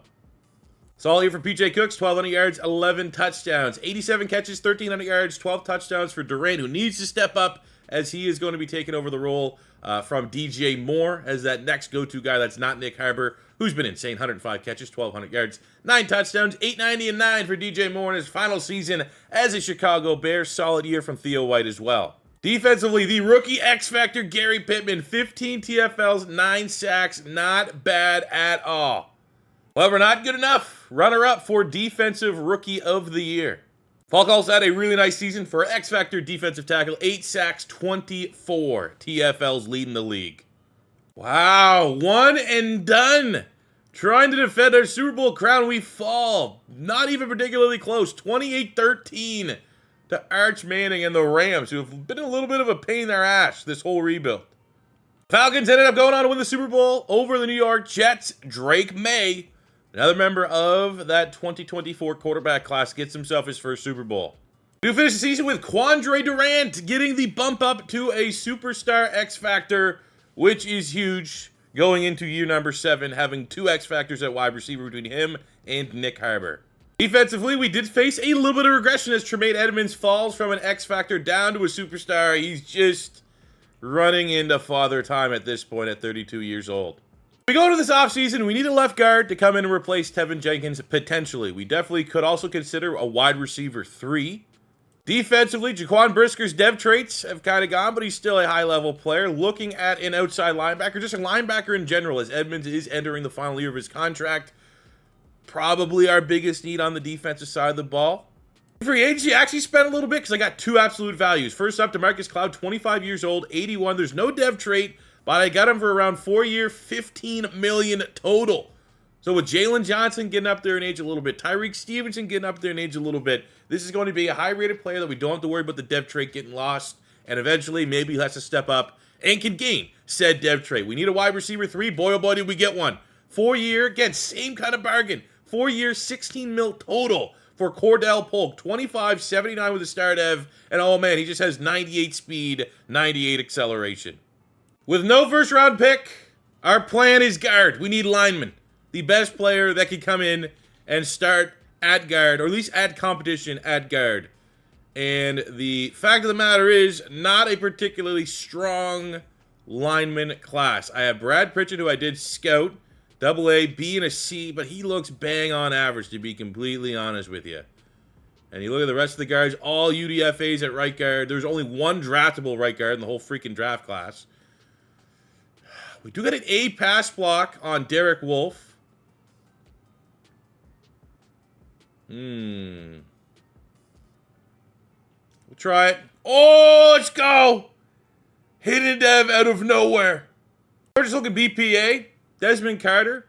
It's all here for PJ Cooks, 1,200 yards, 11 touchdowns. 87 catches, 1,300 yards, 12 touchdowns for Durant, who needs to step up as he is going to be taking over the role from DJ Moore as that next go-to guy that's not Nick Harbor, who's been insane. 105 catches, 1,200 yards, 9 touchdowns, 890 and 9 for DJ Moore in his final season as a Chicago Bear. Solid year from Theo White as well. Defensively, the rookie X Factor, Gary Pittman, 15 TFLs, 9 sacks, not bad at all. However, not good enough. Runner-up for Defensive Rookie of the Year. Falk also had a really nice season for X Factor defensive tackle. 8 sacks, 24 TFLs leading the league. Wow, one and done. Trying to defend our Super Bowl crown, we fall. Not even particularly close. 28-13 to Arch Manning and the Rams, who have been a little bit of a pain in their ass this whole rebuild. Falcons ended up going on to win the Super Bowl over the New York Jets. Drake May, another member of that 2024 quarterback class, gets himself his first Super Bowl. We finish the season with Quandre Durant getting the bump up to a superstar X Factor, which is huge. going into year number 7, having 2 X factors at wide receiver between him and Nick Harbor. Defensively, we did face a little bit of regression as Tremaine Edmonds falls from an X factor down to a superstar. He's just running into father time at this point at 32 years old. We go into this offseason, we need a left guard to come in and replace Tevin Jenkins, potentially. We definitely could also consider a wide receiver 3. Defensively, Jaquan Brisker's dev traits have kind of gone, but he's still a high-level player. Looking at an outside linebacker, just a linebacker in general, as Edmonds is entering the final year of his contract. Probably our biggest need on the defensive side of the ball. Free agency, actually spent a little bit because I got 2 absolute values. First up, DeMarcus Cloud, 25 years old, 81. There's no dev trait, but I got him for around 4-year, $15 million total. So with Jalen Johnson getting up there in age a little bit, Tyreek Stevenson getting up there in age a little bit, this is going to be a high-rated player that we don't have to worry about the dev trait getting lost, and eventually maybe he has to step up and can gain said dev trait. We need a wide receiver 3. Boy, oh boy, did we get one. 4-year, again, same kind of bargain. 4 years, $16 million total for Cordell Polk. 25.79 with a star dev, and oh man, he just has 98 speed, 98 acceleration. With no first-round pick, our plan is guard. We need linemen. The best player that could come in and start at guard, or at least add competition at guard. And the fact of the matter is, not a particularly strong lineman class. I have Brad Pritchett, who I did scout, AA, B, and a C, but he looks bang on average, to be completely honest with you. And you look at the rest of the guards, all UDFAs at right guard. There's only 1 draftable right guard in the whole freaking draft class. We do get an A pass block on Derek Wolfe. We'll try it. Oh, let's go! Hidden dev out of nowhere. We're just looking BPA. Desmond Carter.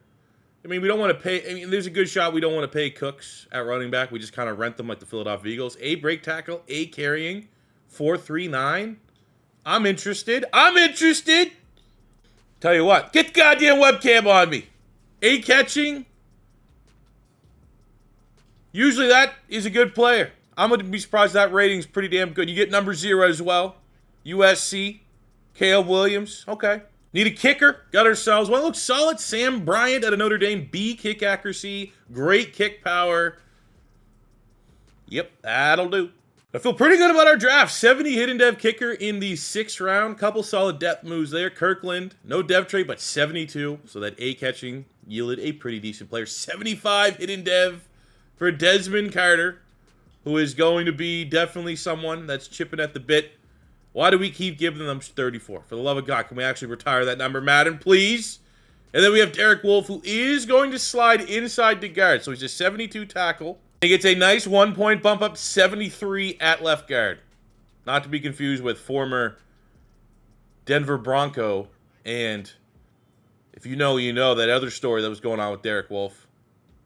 I mean, we don't want to pay. I mean, there's a good shot we don't want to pay Cooks at running back. We just kind of rent them like the Philadelphia Eagles. A break tackle, A carrying, 4.39. I'm interested. Tell you what, get the goddamn webcam on me. A catching. Usually that is a good player. I'm going to be surprised that rating's pretty damn good. You get number 0 as well. USC. Caleb Williams. Okay. Need a kicker. Got ourselves one. Looks solid. Sam Bryant out of Notre Dame. B kick accuracy. Great kick power. Yep, that'll do. I feel pretty good about our draft. 70 hidden dev kicker in the 6th round. Couple solid depth moves there. Kirkland. No dev trait, but 72. So that A catching yielded a pretty decent player. 75 hidden dev for Desmond Carter, who is going to be definitely someone that's chipping at the bit. Why do we keep giving them 34? For the love of God, can we actually retire that number, Madden, please? And then we have Derek Wolfe, who is going to slide inside the guard. So he's a 72 tackle. He gets a nice 1-point bump up, 73 at left guard. Not to be confused with former Denver Bronco. And if you know, you know that other story that was going on with Derek Wolfe.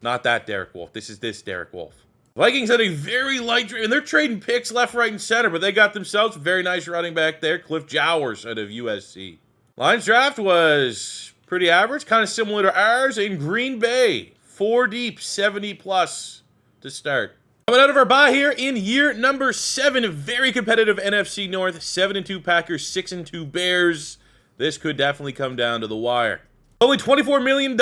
Not that Derek Wolfe. This is this Derek Wolfe. Vikings had a very light, and they're trading picks left, right, and center, but they got themselves a very nice running back there, Cliff Jowers out of USC. Lions draft was pretty average, kind of similar to ours in Green Bay. 4 deep, 70 plus to start. Coming out of our bye here in year number 7, very competitive NFC North, 7-2 Packers, 6-2 Bears. This could definitely come down to the wire. Only $24 million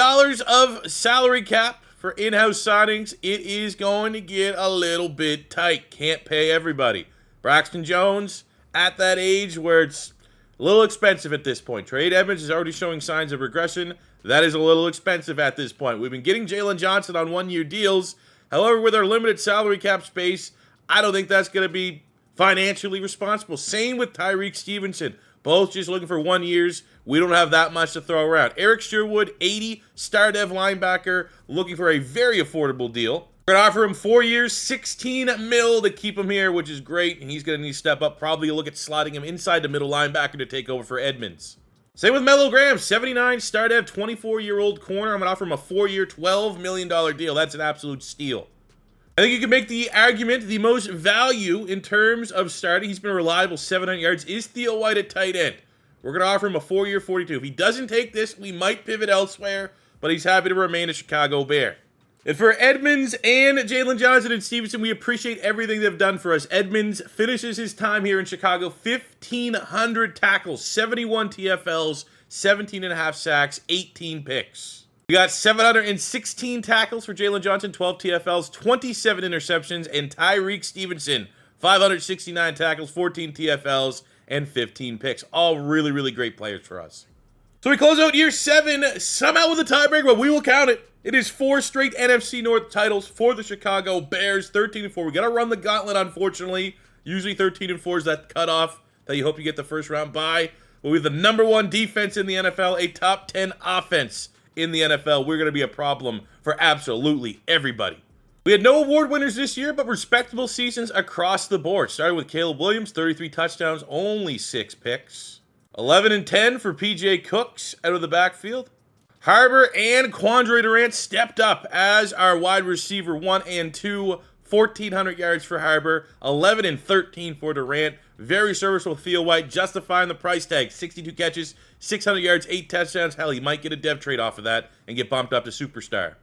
of salary cap. For in-house signings, it is going to get a little bit tight. Can't pay everybody. Braxton Jones, at that age where it's a little expensive at this point. Trade Edmonds is already showing signs of regression. That is a little expensive at this point. We've been getting Jalen Johnson on 1-year deals. However, with our limited salary cap space, I don't think that's going to be financially responsible. Same with Tyreek Stevenson. Both just looking for 1 years. We don't have that much to throw around. Eric Sherwood, 80, star dev linebacker, looking for a very affordable deal. We're going to offer him 4 years, $16 million to keep him here, which is great. And he's going to need to step up. Probably look at sliding him inside the middle linebacker to take over for Edmonds. Same with Mello Graham, 79, star dev, 24-year-old corner. I'm going to offer him a 4-year, $12 million deal. That's an absolute steal. I think you can make the argument the most value in terms of starting. He's been a reliable 700 yards. Is Theo White at tight end? We're going to offer him a 4-year, 42. If he doesn't take this, we might pivot elsewhere, but he's happy to remain a Chicago Bear. And for Edmonds and Jalen Johnson and Stevenson, we appreciate everything they've done for us. Edmonds finishes his time here in Chicago, 1,500 tackles, 71 TFLs, 17.5 sacks, 18 picks. We got 716 tackles for Jalen Johnson, 12 TFLs, 27 interceptions, and Tyreek Stevenson, 569 tackles, 14 TFLs, and 15 picks. All really, really great players for us. So we close out year 7, somehow with a tiebreaker, but we will count it. It is 4 straight NFC North titles for the Chicago Bears, 13-4. We got to run the gauntlet, unfortunately. Usually 13-4 is that cutoff that you hope you get the first round bye. But we have the #1 defense in the NFL, a top 10 offense in the NFL. We're going to be a problem for absolutely everybody. We had no award winners this year, but respectable seasons across the board. Starting with Caleb Williams, 33 touchdowns, only 6 picks. 11-10 for PJ Cooks out of the backfield. Harbor and Quandre Durant stepped up as our wide receiver 1 and 2. 1,400 yards for Harbor, 11-13 for Durant. Very serviceable Theo White, justifying the price tag. 62 catches, 600 yards, 8 touchdowns. Hell, he might get a dev trade off of that and get bumped up to superstar.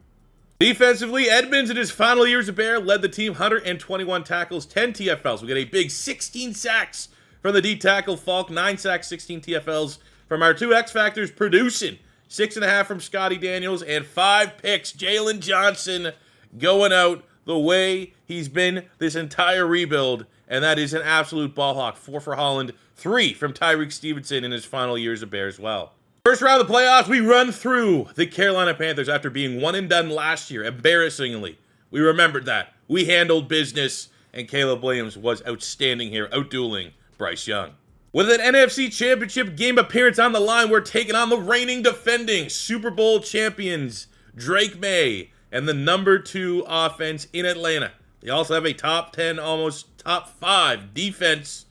Defensively, Edmonds in his final year as a Bear led the team, 121 tackles, 10 TFLs. We get a big 16 sacks from the D tackle Falk, 9 sacks, 16 TFLs from our 2 X Factors producing. 6.5 from Scotty Daniels and 5 picks. Jalen Johnson going out the way he's been this entire rebuild, and that is an absolute ball hawk. 4 for Holland, 3 from Tyreek Stevenson in his final year as a Bear as well. First round of the playoffs, we run through the Carolina Panthers after being 1-done last year, embarrassingly. We remembered that. We handled business, and Caleb Williams was outstanding here, outdueling Bryce Young. With an NFC Championship game appearance on the line, we're taking on the reigning defending Super Bowl champions, Drake May, and the #2 offense in Atlanta. They also have a top 10, almost top 5 defense.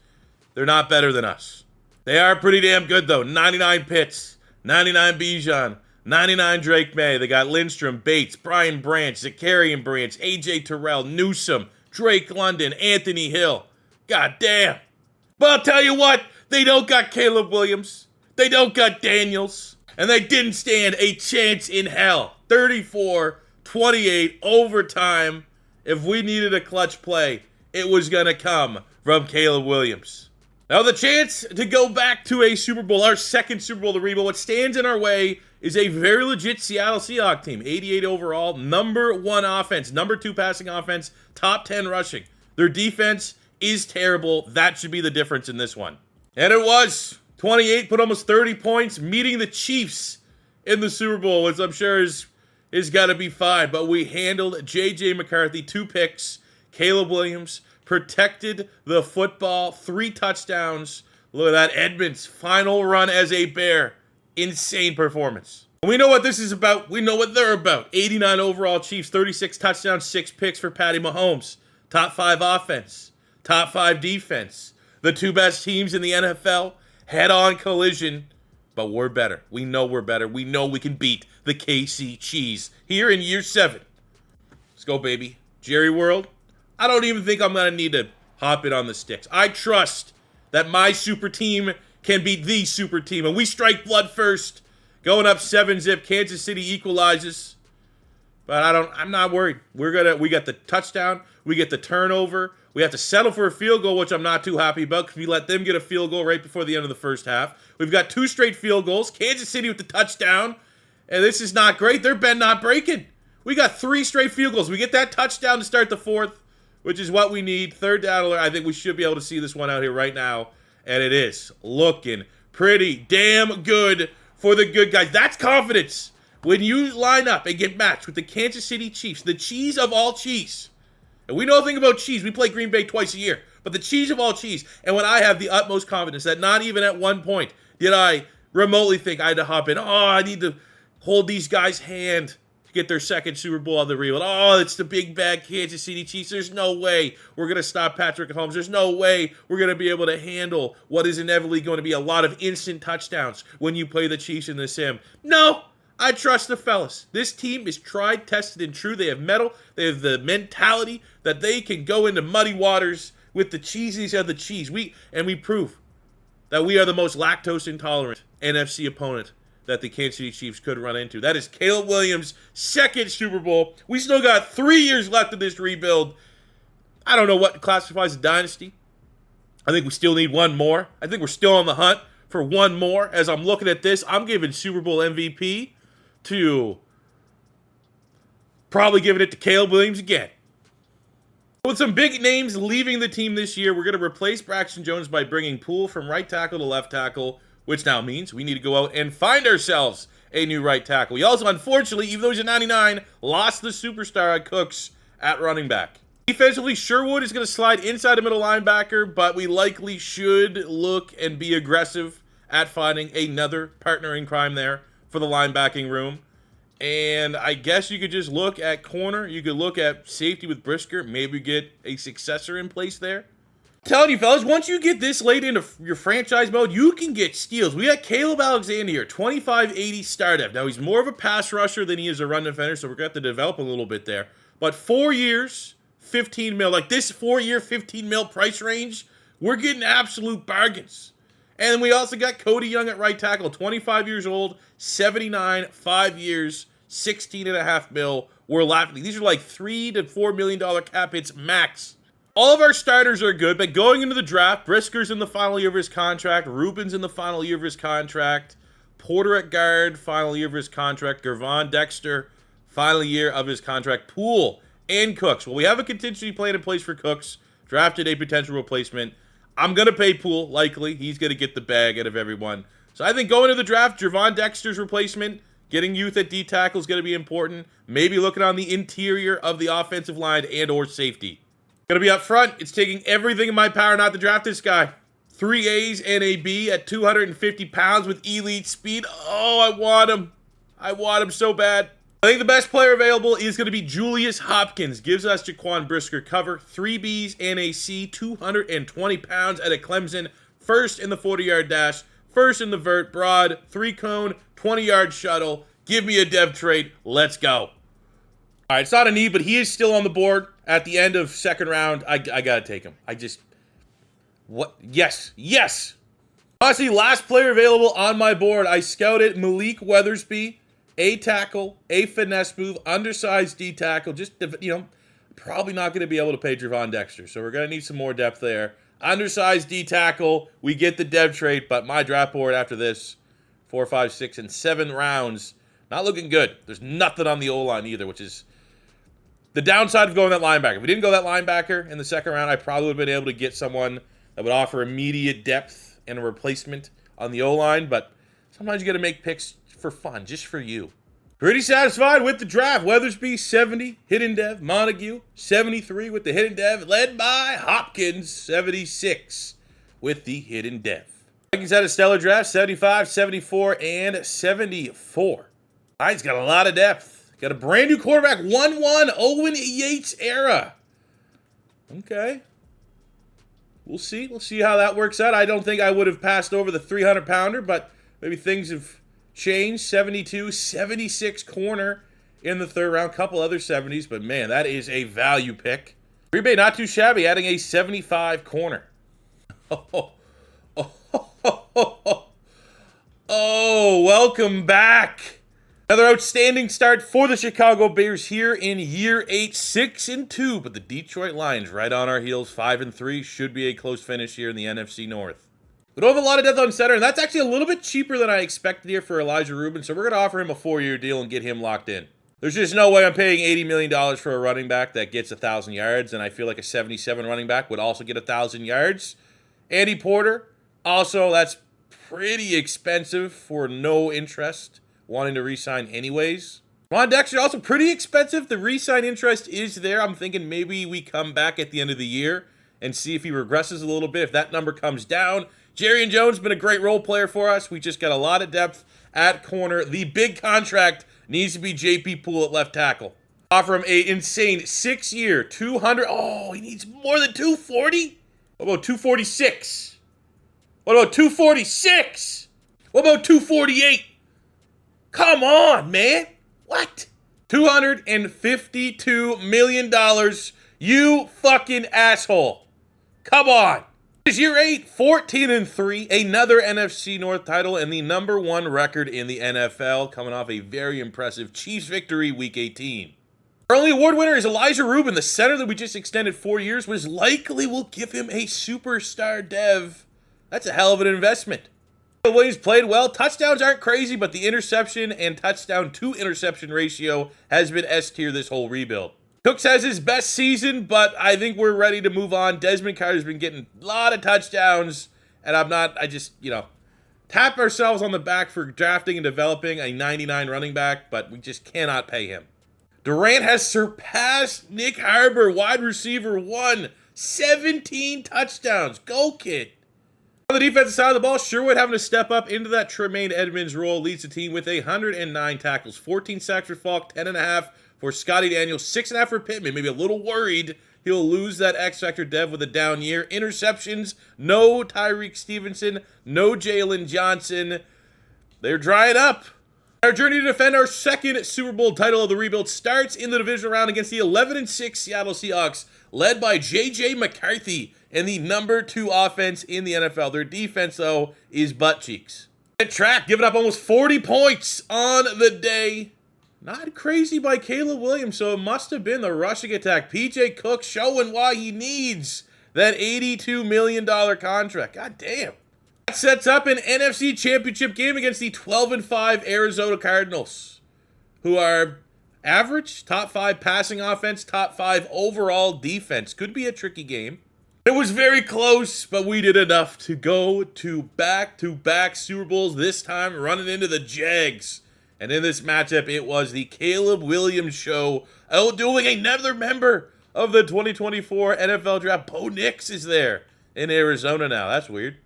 They're not better than us. They are pretty damn good, though. 99 Pitts, 99 Bijan, 99 Drake May. They got Lindstrom, Bates, Brian Branch, Zakarian Branch, AJ Terrell, Newsome, Drake London, Anthony Hill. God damn. But I'll tell you what, they don't got Caleb Williams. They don't got Daniels. And they didn't stand a chance in hell. 34-28 overtime. If we needed a clutch play, it was going to come from Caleb Williams. Now the chance to go back to a Super Bowl, our second Super Bowl to rebuild. What stands in our way is a very legit Seattle Seahawks team. 88 overall, #1 offense, #2 passing offense, top 10 rushing. Their defense is terrible. That should be the difference in this one. And it was. 28, put almost 30 points, meeting the Chiefs in the Super Bowl, which I'm sure is got to be fine. But we handled J.J. McCarthy, 2 picks. Caleb Williams protected the football, 3 touchdowns. Look at that, Edmonds' final run as a Bear. Insane performance. And we know what this is about. We know what they're about. 89 overall Chiefs, 36 touchdowns, 6 picks for Patty Mahomes. Top 5 offense, top 5 defense. The 2 best teams in the NFL. Head-on collision, but we're better. We know we're better. We know we can beat the KC Chiefs here in year 7. Let's go, baby. Jerry World, I don't even think I'm going to need to hop it on the sticks. I trust that my super team can beat the super team, and we strike blood first. Going up 7-zip, Kansas City equalizes. But I'm not worried. We got the touchdown, we get the turnover. We have to settle for a field goal, which I'm not too happy about because we let them get a field goal right before the end of the first half. We've got 2 straight field goals. Kansas City with the touchdown. And this is not great. They're bent not breaking. We got 3 straight field goals. We get that touchdown to start the 4th, which is what we need. 3rd down alert. I think we should be able to see this one out here right now. And it is looking pretty damn good for the good guys. That's confidence. When you line up and get matched with the Kansas City Chiefs, the cheese of all cheese. And we know nothing about cheese. We play Green Bay twice a year. But the cheese of all cheese. And when I have the utmost confidence that not even at one point did I remotely think I had to hop in. Oh, I need to hold these guys' hand to get their second Super Bowl on the rebuild. Oh, it's the big bad Kansas City Chiefs. There's no way we're going to stop Patrick Mahomes. There's no way we're going to be able to handle what is inevitably going to be a lot of instant touchdowns when you play the Chiefs in the sim. No. I trust the fellas. This team is tried, tested, and true. They have mettle. They have the mentality that they can go into muddy waters with the cheesies of the cheese. We prove that we are the most lactose intolerant NFC opponent that the Kansas City Chiefs could run into. That is Caleb Williams' second Super Bowl. We still got 3 years left of this rebuild. I don't know what classifies a dynasty. I think we still need one more. I think we're still on the hunt for one more. As I'm looking at this, I'm giving Super Bowl MVP to probably giving it to Caleb Williams again. With some big names leaving the team this year, we're going to replace Braxton Jones by bringing Poole from right tackle to left tackle, which now means we need to go out and find ourselves a new right tackle. We also, unfortunately, even though he's at 99, lost the superstar at Cooks at running back. Defensively, Sherwood is going to slide inside the middle linebacker, but we likely should look and be aggressive at finding another partner in crime there for the linebacking room. And I guess you could just look at corner. You could look at safety with Brisker. Maybe get a successor in place there. I'm telling you, fellas, once you get this late into your franchise mode, you can get steals. We got Caleb Alexander here, 2580 star depth. Now, he's more of a pass rusher than he is a run defender, so we're going to have to develop a little bit there. But 4 years, 15 mil. Like this 4-year, 15 mil price range, we're getting absolute bargains. And we also got Cody Young at right tackle, 25 years old, 79, 5 years, 16.5 mil. We're laughing. These are like $3 to $4 million cap hits max. All of our starters are good, but going into the draft, Brisker's in the final year of his contract. Rubin's in the final year of his contract. Porter at guard, final year of his contract. Gervon Dexter, final year of his contract. Poole and Cooks. Well, we have a contingency plan in place for Cooks. Drafted a potential replacement. I'm going to pay Poole, likely. He's going to get the bag out of everyone. So I think going into the draft, Gervon Dexter's replacement, getting youth at D tackle is going to be important. Maybe looking on the interior of the offensive line and or safety. Going to be up front. It's taking everything in my power not to draft this guy. 3 A's and a B at 250 pounds with elite speed. Oh, I want him. I want him so bad. I think the best player available is going to be Julius Hopkins. Gives us Jaquan Brisker cover. 3 B's and a C, 220 pounds at a Clemson. First in the 40-yard dash. First in the vert broad. 3-cone, 20-yard shuttle. Give me a dev trade. Let's go. All right, it's not a need, but he is still on the board at the end of second round. I got to take him. What? Yes. Yes. Honestly, last player available on my board. I scouted Malik Weathersby. A tackle, a finesse move, undersized D tackle. Just, probably not going to be able to pay Gervon Dexter. So we're going to need some more depth there. Undersized D tackle. We get the dev trait, but my draft board after this, 4, 5, 6, and 7 rounds, not looking good. There's nothing on the O-line either, which is the downside of going that linebacker. If we didn't go that linebacker in the second round, I probably would have been able to get someone that would offer immediate depth and a replacement on the O-line, but sometimes you got to make picks for fun, just for you. Pretty satisfied with the draft. Weathersby, 70. Hidden dev. Montague, 73 with the hidden dev. Led by Hopkins, 76 with the hidden dev. Vikings had a stellar draft, 75, 74, and 74. All right, he's got a lot of depth. Got a brand new quarterback, 1-1, Owen Yates era. Okay. We'll see. We'll see how that works out. I don't think I would have passed over the 300-pounder, but maybe things have changed. 72, 76 corner in the third round. Couple other 70s, but man, that is a value pick. Green Bay not too shabby, adding a 75 corner. Oh, welcome back. Another outstanding start for the Chicago Bears here in year 8, 6-2, but the Detroit Lions right on our heels, 5-3. Should be a close finish here in the NFC North. We don't have a lot of depth on center, and that's actually a little bit cheaper than I expected here for Elijah Rubin, so we're going to offer him a 4-year deal and get him locked in. There's just no way I'm paying $80 million for a running back that gets 1,000 yards, and I feel like a 77 running back would also get 1,000 yards. Andy Porter, also, that's pretty expensive for no interest, wanting to re-sign anyways. Ron Dexter, also pretty expensive. The re-sign interest is there. I'm thinking maybe we come back at the end of the year and see if he regresses a little bit. If that number comes down, Jerry and Jones been a great role player for us. We just got a lot of depth at corner. The big contract needs to be J.P. Poole at left tackle. Offer him an insane 6-year, 200. Oh, he needs more than 240? What about 246? What about 246? What about 248? Come on, man. What? $252 million. You fucking asshole. Come on. This year 8, 14-3, another NFC North title, and the #1 record in the NFL, coming off a very impressive Chiefs victory week 18. Our only award winner is Elijah Rubin, the center that we just extended 4 years, which likely will give him a superstar dev. That's a hell of an investment. Williams played well. Touchdowns aren't crazy, but the interception and touchdown to interception ratio has been S tier this whole rebuild. Cooks has his best season, but I think we're ready to move on. Desmond Carter's been getting a lot of touchdowns, and I just, tap ourselves on the back for drafting and developing a 99 running back, but we just cannot pay him. Durant has surpassed Nick Harbor, wide receiver 1, 17 touchdowns. Go, kid. On the defensive side of the ball, Sherwood having to step up into that Tremaine Edmonds role leads the team with 109 tackles, 14 sacks for Falk, 10.5 for Scotty Daniels, 6.5 for Pittman. Maybe a little worried he'll lose that X-Factor dev with a down year. Interceptions, no Tyreek Stevenson, no Jalen Johnson. They're drying up. Our journey to defend our second Super Bowl title of the rebuild starts in the divisional round against the 11-6 Seattle Seahawks, led by J.J. McCarthy and the number 2 offense in the NFL. Their defense, though, is butt cheeks. Track, giving up almost 40 points on the day. Not crazy by Caleb Williams, so it must have been the rushing attack. P.J. Cook showing why he needs that $82 million contract. God damn. That sets up an NFC Championship game against the 12-5 Arizona Cardinals, who are average, top 5 passing offense, top 5 overall defense. Could be a tricky game. It was very close, but we did enough to go to back-to-back Super Bowls, this time running into the Jags. And in this matchup, it was the Caleb Williams show, outdoing another member of the 2024 NFL Draft. Bo Nix is there in Arizona now. That's weird.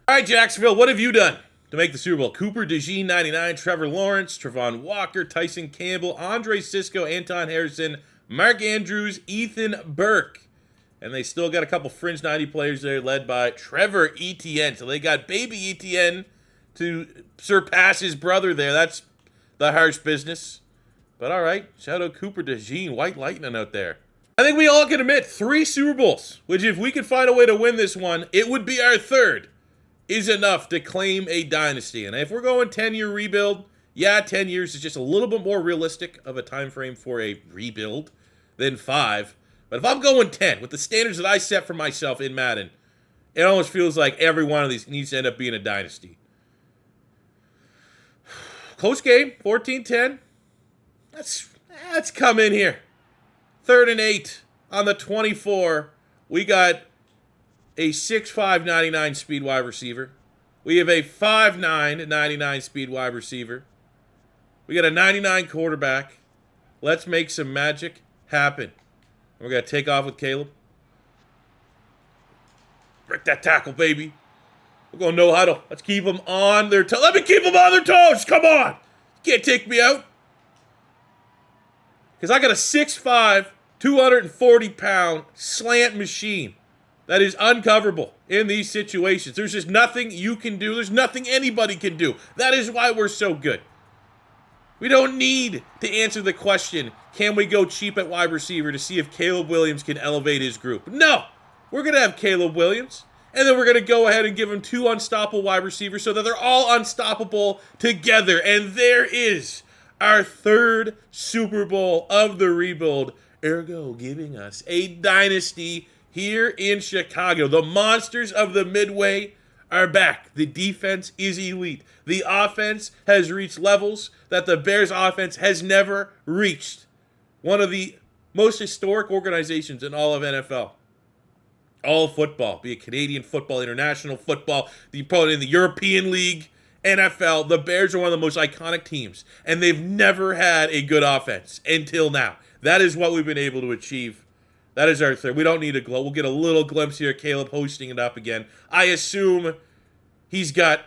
All right, Jacksonville, what have you done to make the Super Bowl? Cooper DeJean, 99, Trevor Lawrence, Travon Walker, Tyson Campbell, Andre Sisco, Anton Harrison, Mark Andrews, Ethan Burke. And they still got a couple fringe 90 players there led by Trevor Etienne. So they got baby Etienne to surpass his brother there. That's the harsh business. But all right, shout out Cooper DeJean, White Lightning out there. I think we all can admit 3 Super Bowls, which if we could find a way to win this one, it would be our 3rd, is enough to claim a dynasty. And if we're going 10-year rebuild, yeah, 10 years is just a little bit more realistic of a time frame for a rebuild than 5. But if I'm going 10, with the standards that I set for myself in Madden, it almost feels like every one of these needs to end up being a dynasty. Close game, 14-10. Let's come in here. 3rd and 8 on the 24. We got a 6'5", 99 speed wide receiver. We have a 5'9", 99 speed wide receiver. We got a 99 quarterback. Let's make some magic happen. We're going to take off with Caleb. Break that tackle, baby. We're going no huddle. Let's keep them on their toes. Let me keep them on their toes. Come on. You can't take me out. Because I got a 6'5", 240-pound slant machine that is uncoverable in these situations. There's just nothing you can do. There's nothing anybody can do. That is why we're so good. We don't need to answer the question, can we go cheap at wide receiver to see if Caleb Williams can elevate his group? No. We're going to have Caleb Williams, and then we're going to go ahead and give him 2 unstoppable wide receivers so that they're all unstoppable together. And there is our 3rd Super Bowl of the rebuild, ergo giving us a dynasty here in Chicago. The monsters of the Midway are back. The defense is elite. The offense has reached levels that the Bears offense has never reached. One of the most historic organizations in all of NFL. All football, be it Canadian football, international football, in the European League, NFL, the Bears are one of the most iconic teams, and they've never had a good offense until now. That is what we've been able to achieve. That is our 3rd. We don't need a glow. We'll get a little glimpse here. Caleb hosting it up again. I assume he's got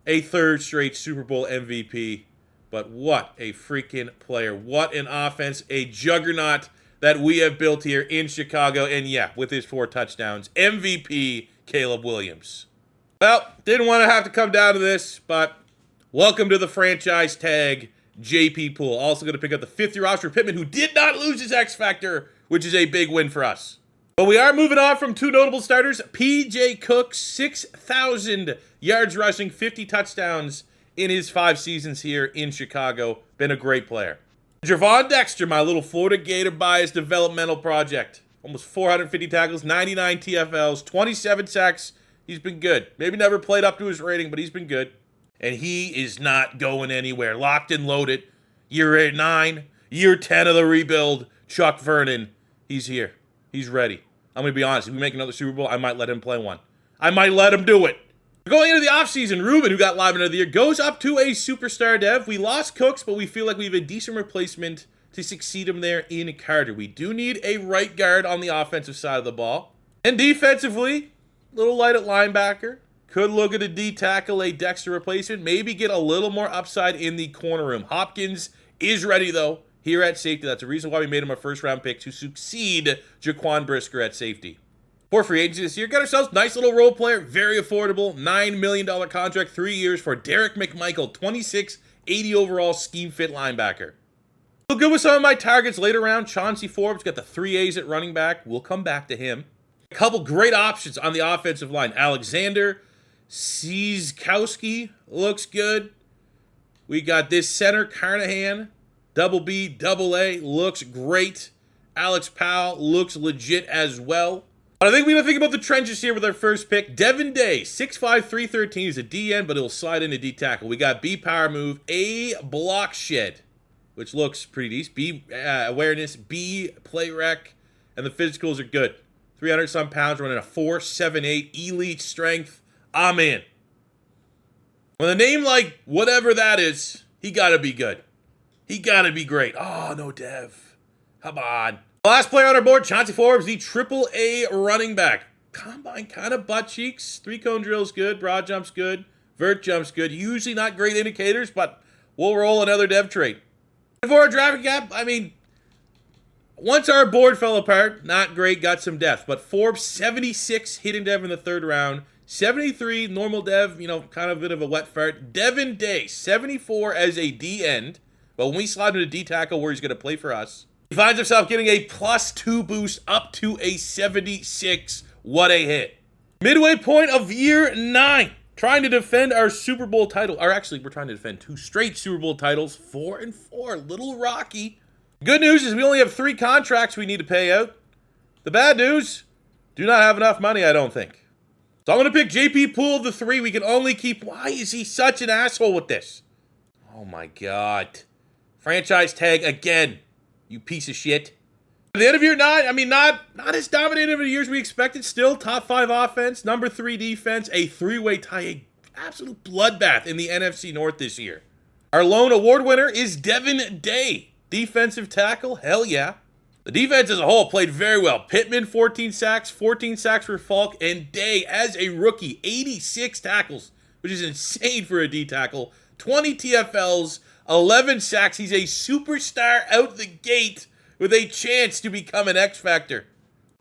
a 3rd straight Super Bowl MVP. But what a freaking player. What an offense. A juggernaut that we have built here in Chicago. And yeah, with his 4 touchdowns, MVP Caleb Williams. Well, didn't want to have to come down to this, but welcome to the franchise tag, JP Poole. Also going to pick up the 5th-year option for Pittman, who did not lose his X Factor, which is a big win for us. But we are moving on from 2 notable starters. P.J. Cook, 6,000 yards rushing, 50 touchdowns in his 5 seasons here in Chicago. Been a great player. Javon Dexter, my little Florida Gator bias developmental project. Almost 450 tackles, 99 TFLs, 27 sacks, He's been good. Maybe never played up to his rating, but he's been good. And he is not going anywhere. Locked and loaded. Year 9, year 10 of the rebuild. Chuck Vernon, he's here. He's ready. I'm going to be honest. If we make another Super Bowl, I might let him play one. I might let him do it. Going into the offseason, Ruben, who got live of the year, goes up to a superstar dev. We lost Cooks, but we feel like we have a decent replacement to succeed him there in Carter. We do need a right guard on the offensive side of the ball. And defensively, a little light at linebacker. Could look at a D tackle, a Dexter replacement. Maybe get a little more upside in the corner room. Hopkins is ready, though, here at safety. That's the reason why we made him a first-round pick, to succeed Jaquan Brisker at safety. For free agency this year, got ourselves a nice little role player, very affordable, $9 million contract, 3 years for Derek McMichael, 26, 80 overall scheme fit linebacker. Look good with some of my targets later round. Chauncey Forbes got the 3 A's at running back. We'll come back to him. A couple great options on the offensive line. Alexander Cieskowski looks good. We got this center, Carnahan, double B, double A, looks great. Alex Powell looks legit as well. But I think we got to think about the trenches here with our first pick. Devin Day, 6'5", 313. He's a DN, but he'll slide into D tackle. We got B power move, A block shed, which looks pretty decent. B awareness, B play rec, and the physicals are good. 300-some pounds, running a 4.78 elite strength. I'm in. With a name like whatever that is, he got to be good. He got to be great. Oh, no dev. Come on. Last player on our board, Chauncey Forbes, the AAA running back. Combine kind of butt cheeks. 3-cone drill's good. Broad jump's good. Vert jump's good. Usually not great indicators, but we'll roll another dev trait. And for our drafting gap, I mean, once our board fell apart, not great, got some depth. But Forbes, 76 hitting dev in the 3rd round. 73 normal dev, kind of a bit of a wet fart. Devin Day, 74 as a D end. But when we slide into D tackle where he's going to play for us, he finds himself getting a +2 boost up to a 76. What a hit. Midway point of year 9. Trying to defend our Super Bowl title. Or actually, we're trying to defend 2 straight Super Bowl titles. 4-4. Little rocky. Good news is we only have 3 contracts we need to pay out. The bad news, do not have enough money, I don't think. So I'm going to pick JP Poole of the 3. We can only keep... Why is he such an asshole with this? Oh my God. Franchise tag again. You piece of shit. At the end of year 9, I mean, not as dominated of a year as we expected. Still top 5 offense, number 3 defense, a 3-way tie, a absolute bloodbath in the NFC North this year. Our lone award winner is Devin Day, defensive tackle. Hell yeah. The defense as a whole played very well. Pittman, 14 sacks for Falk, and Day, as a rookie, 86 tackles, which is insane for a D tackle. 20 TFLs, 11 sacks. He's a superstar out the gate with a chance to become an X Factor.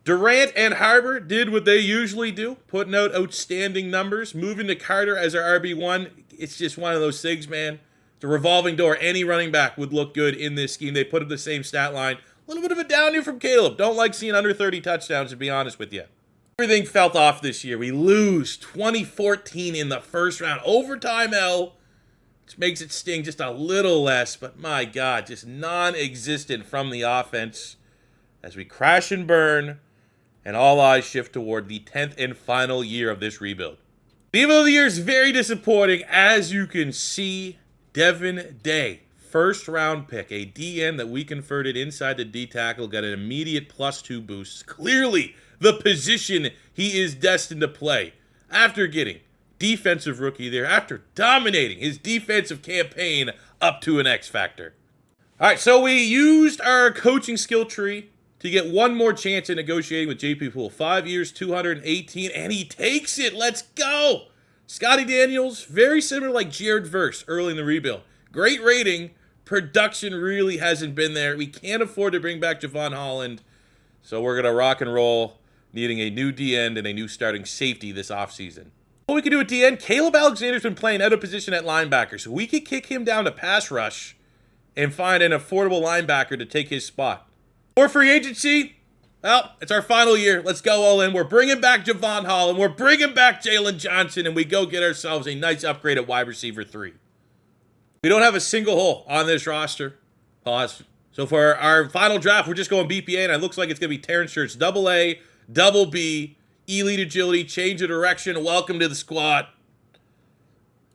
Durant and Harbor did what they usually do, putting out outstanding numbers. Moving to Carter as our RB1, it's just one of those things, man. It's a revolving door. Any running back would look good in this scheme. They put up the same stat line. A little bit of a down year from Caleb. Don't like seeing under 30 touchdowns, to be honest with you. Everything felt off this year. We lose 2014 in the 1st round. Overtime L, which makes it sting just a little less. But my God, just non-existent from the offense as we crash and burn and all eyes shift toward the 10th and final year of this rebuild. The evil of the year is very disappointing. As you can see, Devin Day, 1st round pick, a DN that we converted inside the D tackle, got an immediate +2 boost. Clearly the position he is destined to play after getting defensive rookie there, after dominating his defensive campaign up to an X Factor. All right, so we used our coaching skill tree to get one more chance at negotiating with JP Poole. 5 years, 218, and he takes it. Let's go. Scotty Daniels, very similar like Jared Verse early in the rebuild. Great rating. Production really hasn't been there. We can't afford to bring back Javon Holland, so we're going to rock and roll, needing a new D-end and a new starting safety this offseason. What we can do at D-end, Caleb Alexander's been playing out of position at linebacker, so we could kick him down to pass rush and find an affordable linebacker to take his spot. For free agency, well, it's our final year. Let's go all in. We're bringing back Javon Holland. We're bringing back Jalen Johnson, and we go get ourselves a nice upgrade at wide receiver 3. We don't have a single hole on this roster. Pause. So for our final draft, we're just going BPA, and it looks like it's going to be Terrence Church, AA, double B, elite agility, change of direction. Welcome to the squad.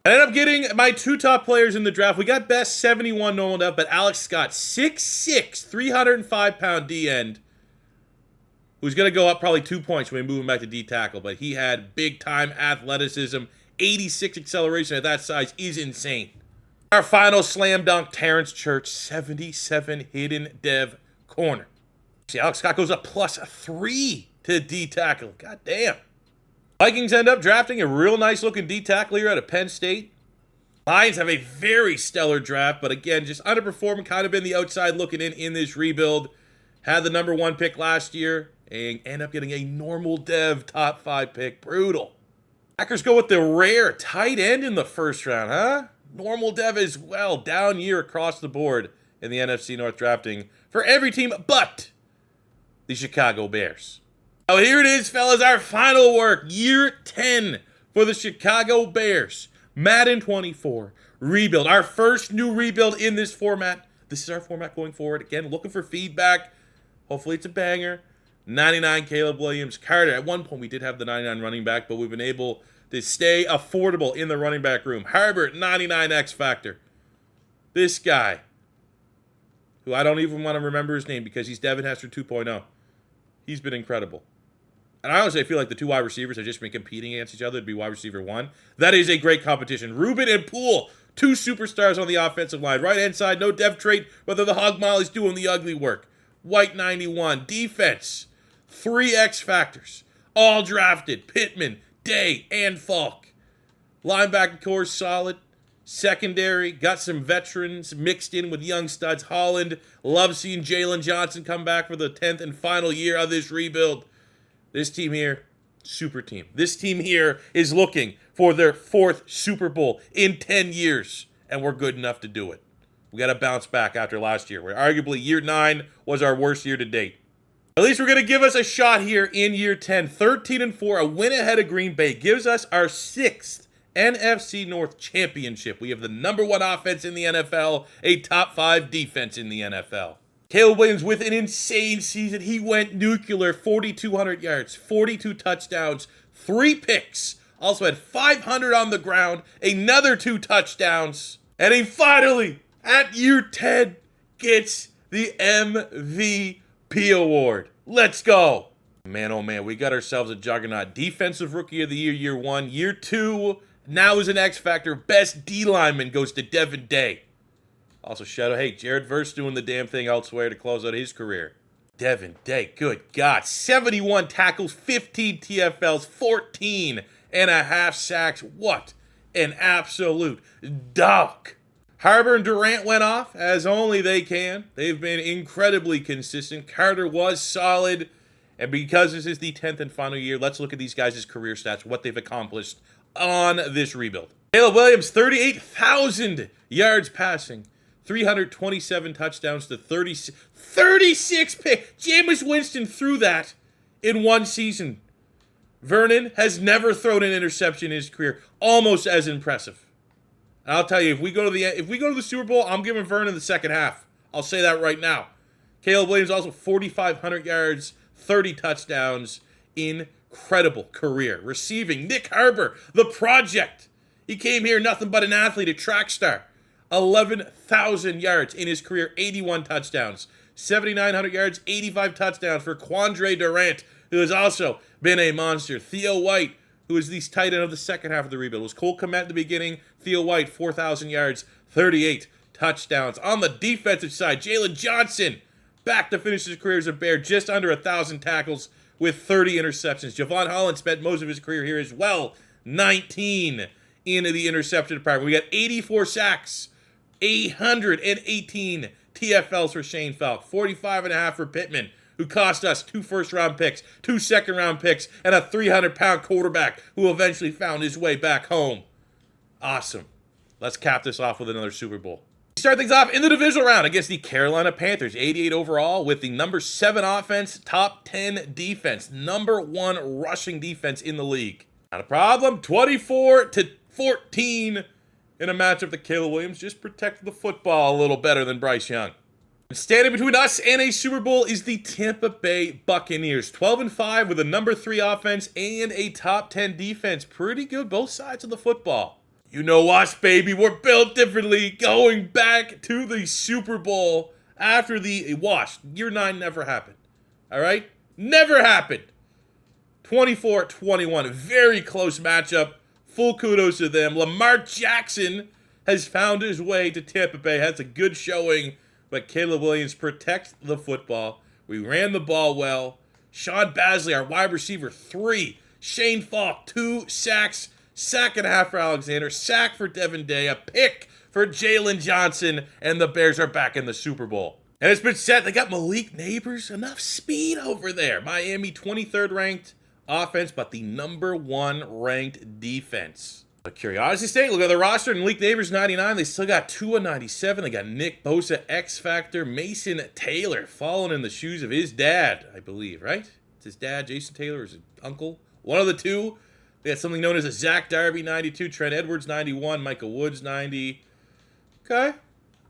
I ended up getting my 2 top players in the draft. We got best 71 normal depth, but Alex Scott, 6'6", 305-pound D-end, who's going to go up probably 2 points when we move him back to D-tackle, but he had big-time athleticism. 86 acceleration at that size is insane. Our final slam dunk, Terrence Church, 77 hidden dev corner. See, Alex Scott goes up +3 to D-tackle. God damn. Vikings end up drafting a real nice-looking D-tackle here out of Penn State. Lions have a very stellar draft, but again, just underperforming, kind of been the outside looking in this rebuild. Had the number 1 pick last year, and end up getting a normal dev top 5 pick. Brutal. Packers go with the rare tight end in the first round, huh? Normal dev as well. Down year across the board in the NFC North drafting for every team but the Chicago Bears. Oh, here it is, fellas, our final work. Year 10 for the Chicago Bears. Madden 24 Rebuild. Our first new rebuild in this format. This is our format going forward. Again, looking for feedback. Hopefully it's a banger. 99 Caleb Williams. Carter. At one point we did have the 99 running back, but we've been able to stay affordable in the running back room. Herbert, 99 X Factor. This guy, who I don't even want to remember his name because he's Devin Hester 2.0. He's been incredible. And I honestly feel like the 2 wide receivers have just been competing against each other to be wide receiver 1. That is a great competition. Rubin and Poole, 2 superstars on the offensive line. Right-hand side, no dev trait, whether the Hog Molly's doing the ugly work. White 91. Defense, 3 X Factors. All drafted. Pittman, Day, and Falk. Linebacker core solid. Secondary, got some veterans mixed in with young studs. Holland, love seeing Jalen Johnson come back for the 10th and final year of this rebuild. This team here, super team. This team here is looking for their 4th Super Bowl in 10 years, and we're good enough to do it. We got to bounce back after last year, where arguably year 9 was our worst year to date. At least we're going to give us a shot here in year 10. 13-4, a win ahead of Green Bay gives us our 6th NFC North championship. We have the number 1 offense in the NFL, a top 5 defense in the NFL. Caleb Williams with an insane season. He went nuclear, 4,200 yards, 42 touchdowns, 3 picks. Also had 500 on the ground, another 2 touchdowns. And he finally, at year 10, gets the MVP award. Let's go. Man, oh man, we got ourselves a juggernaut. Defensive Rookie of the Year, year 1. Year 2, now is an X Factor. Best D lineman goes to Devin Day. Also, shout out, hey, Jared Verse doing the damn thing elsewhere to close out his career. Devin Day, good God. 71 tackles, 15 TFLs, 14.5 sacks. What an absolute dog. Harbor and Durant went off, as only they can. They've been incredibly consistent. Carter was solid. And because this is the 10th and final year, let's look at these guys' career stats, what they've accomplished on this rebuild. Caleb Williams, 38,000 yards passing. 327 touchdowns to 36 picks. Jameis Winston threw that in 1 season. Vernon has never thrown an interception in his career. Almost as impressive. And I'll tell you, if we go to the Super Bowl, I'm giving Vernon the second half. I'll say that right now. Caleb Williams also 4,500 yards, 30 touchdowns. Incredible career. Receiving, Nick Harbor, the project. He came here nothing but an athlete, a track star. 11,000 yards in his career, 81 touchdowns, 7,900 yards, 85 touchdowns for Quandre Durant, who has also been a monster. Theo White, who is the tight end of the second half of the rebuild. It was Cole Kmet at the beginning. Theo White, 4,000 yards, 38 touchdowns. On the defensive side, Jalen Johnson, back to finish his career as a Bear, just under 1,000 tackles with 30 interceptions. Javon Holland spent most of his career here as well, 19 in the interception department. We got 84 sacks. 818 TFLs for Shane Falk, 45.5 for Pittman, who cost us 2 first-round picks, 2 second-round picks, and a 300-pound quarterback who eventually found his way back home. Awesome. Let's cap this off with another Super Bowl. We start things off in the divisional round against the Carolina Panthers, 88 overall, with the number 7 offense, top 10 defense, number 1 rushing defense in the league. Not a problem. 24-14. In a matchup that Caleb Williams just protected the football a little better than Bryce Young. Standing between us and a Super Bowl is the Tampa Bay Buccaneers. 12-5 with a number 3 offense and a top 10 defense. Pretty good both sides of the football. You know us, baby. We're built differently. Going back to the Super Bowl after the wash. Year 9 never happened. All right? Never happened. 24-21. Very close matchup. Full kudos to them. Lamar Jackson has found his way to Tampa Bay. Has a good showing. But Caleb Williams protects the football. We ran the ball well. Sean Basley, our wide receiver, 3. Shane Falk, 2 sacks. Sack and a half for Alexander. Sack for Devin Day. A pick for Jalen Johnson. And the Bears are back in the Super Bowl. And it's been set. They got Malik Neighbors. Enough speed over there. Miami, 23rd ranked offense, but the number 1 ranked defense. A curiosity state, look at the roster. And Malik Neighbors, 99. They still got Tua, 97. They got Nick Bosa, X Factor. Mason Taylor, following in the shoes of his dad, I believe, right? It's his dad, Jason Taylor, or his uncle? One of the two. They had something known as a Zach Darby, 92. Trent Edwards, 91. Michael Woods, 90. Okay.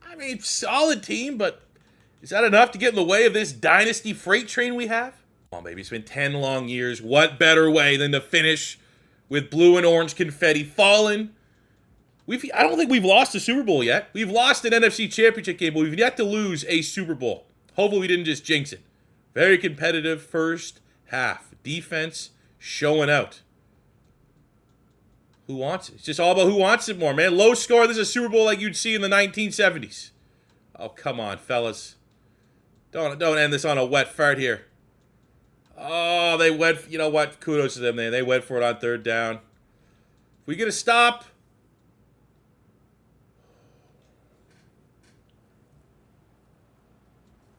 I mean, solid team, but is that enough to get in the way of this dynasty freight train we have? Well, maybe it's been 10 long years. What better way than to finish with blue and orange confetti falling? I don't think we've lost a Super Bowl yet. We've lost an NFC Championship game, but we've yet to lose a Super Bowl. Hopefully we didn't just jinx it. Very competitive first half. Defense showing out. Who wants it? It's just all about who wants it more, man. Low score. This is a Super Bowl like you'd see in the 1970s. Oh, come on, fellas. Don't end this on a wet fart here. Oh, they went, you know what? Kudos to them, man. They went for it on 3rd down. If we get a stop.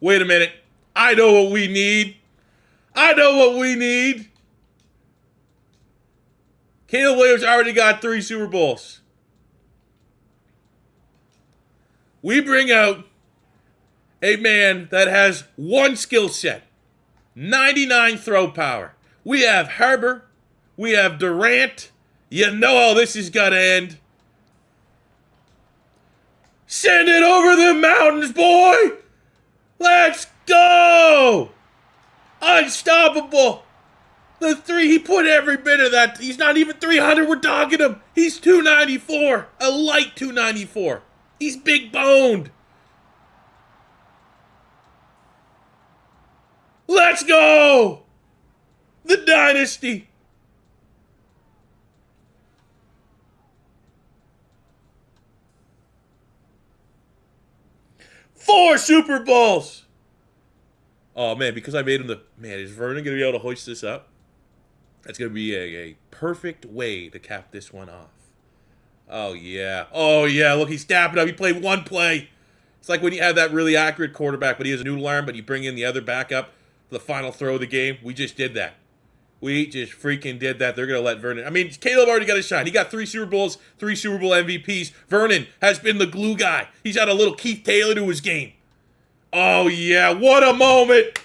Wait a minute. I know what we need. I know what we need. Caleb Williams already got 3 Super Bowls. We bring out a man that has 1 skill set. 99 throw power. We have Herbert. We have Durant. You know how this is going to end. Send it over the mountains, boy. Let's go. Unstoppable. The 3, he put every bit of that. He's not even 300. We're dogging him. He's 294. A light 294. He's big boned. Let's go! The dynasty. Four Super Bowls. Oh, man, because I made him the... Man, is Vernon going to be able to hoist this up? That's going to be a perfect way to cap this one off. Oh, yeah. Oh, yeah. Look, he's snapping up. He played 1 play. It's like when you have that really accurate quarterback, but he has a noodle arm, but you bring in the other backup for the final throw of the game. We just did that. We just freaking did that. They're going to let Vernon... I mean, Caleb already got a shine. He got 3 Super Bowls, 3 Super Bowl MVPs. Vernon has been the glue guy. He's had a little Keith Taylor to his game. Oh, yeah. What a moment.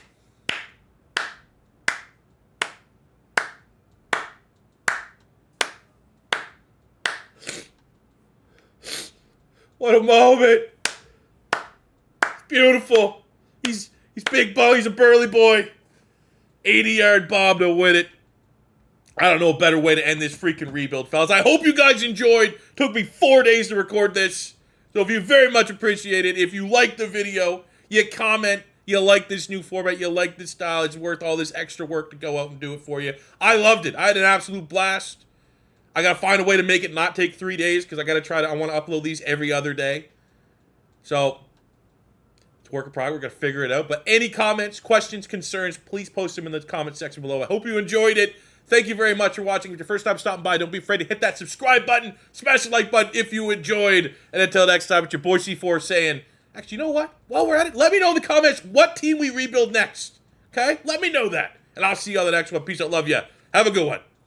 What a moment. It's beautiful. He's big boy. He's a burly boy. 80-yard bomb to win it. I don't know a better way to end this freaking rebuild, fellas. I hope you guys enjoyed. Took me 4 days to record this. So if you very much appreciate it, if you like the video, you comment, you like this new format, you like this style, it's worth all this extra work to go out and do it for you. I loved it. I had an absolute blast. I got to find a way to make it not take 3 days because I want to upload these every other day. So, it's work in progress. We're going to figure it out. But any comments, questions, concerns, please post them in the comment section below. I hope you enjoyed it. Thank you very much for watching. If it's your first time stopping by, don't be afraid to hit that subscribe button. Smash the like button if you enjoyed. And until next time, it's your boy C4 saying, actually, you know what? While we're at it, let me know in the comments what team we rebuild next. Okay? Let me know that. And I'll see you on the next one. Peace out. Love ya. Have a good one.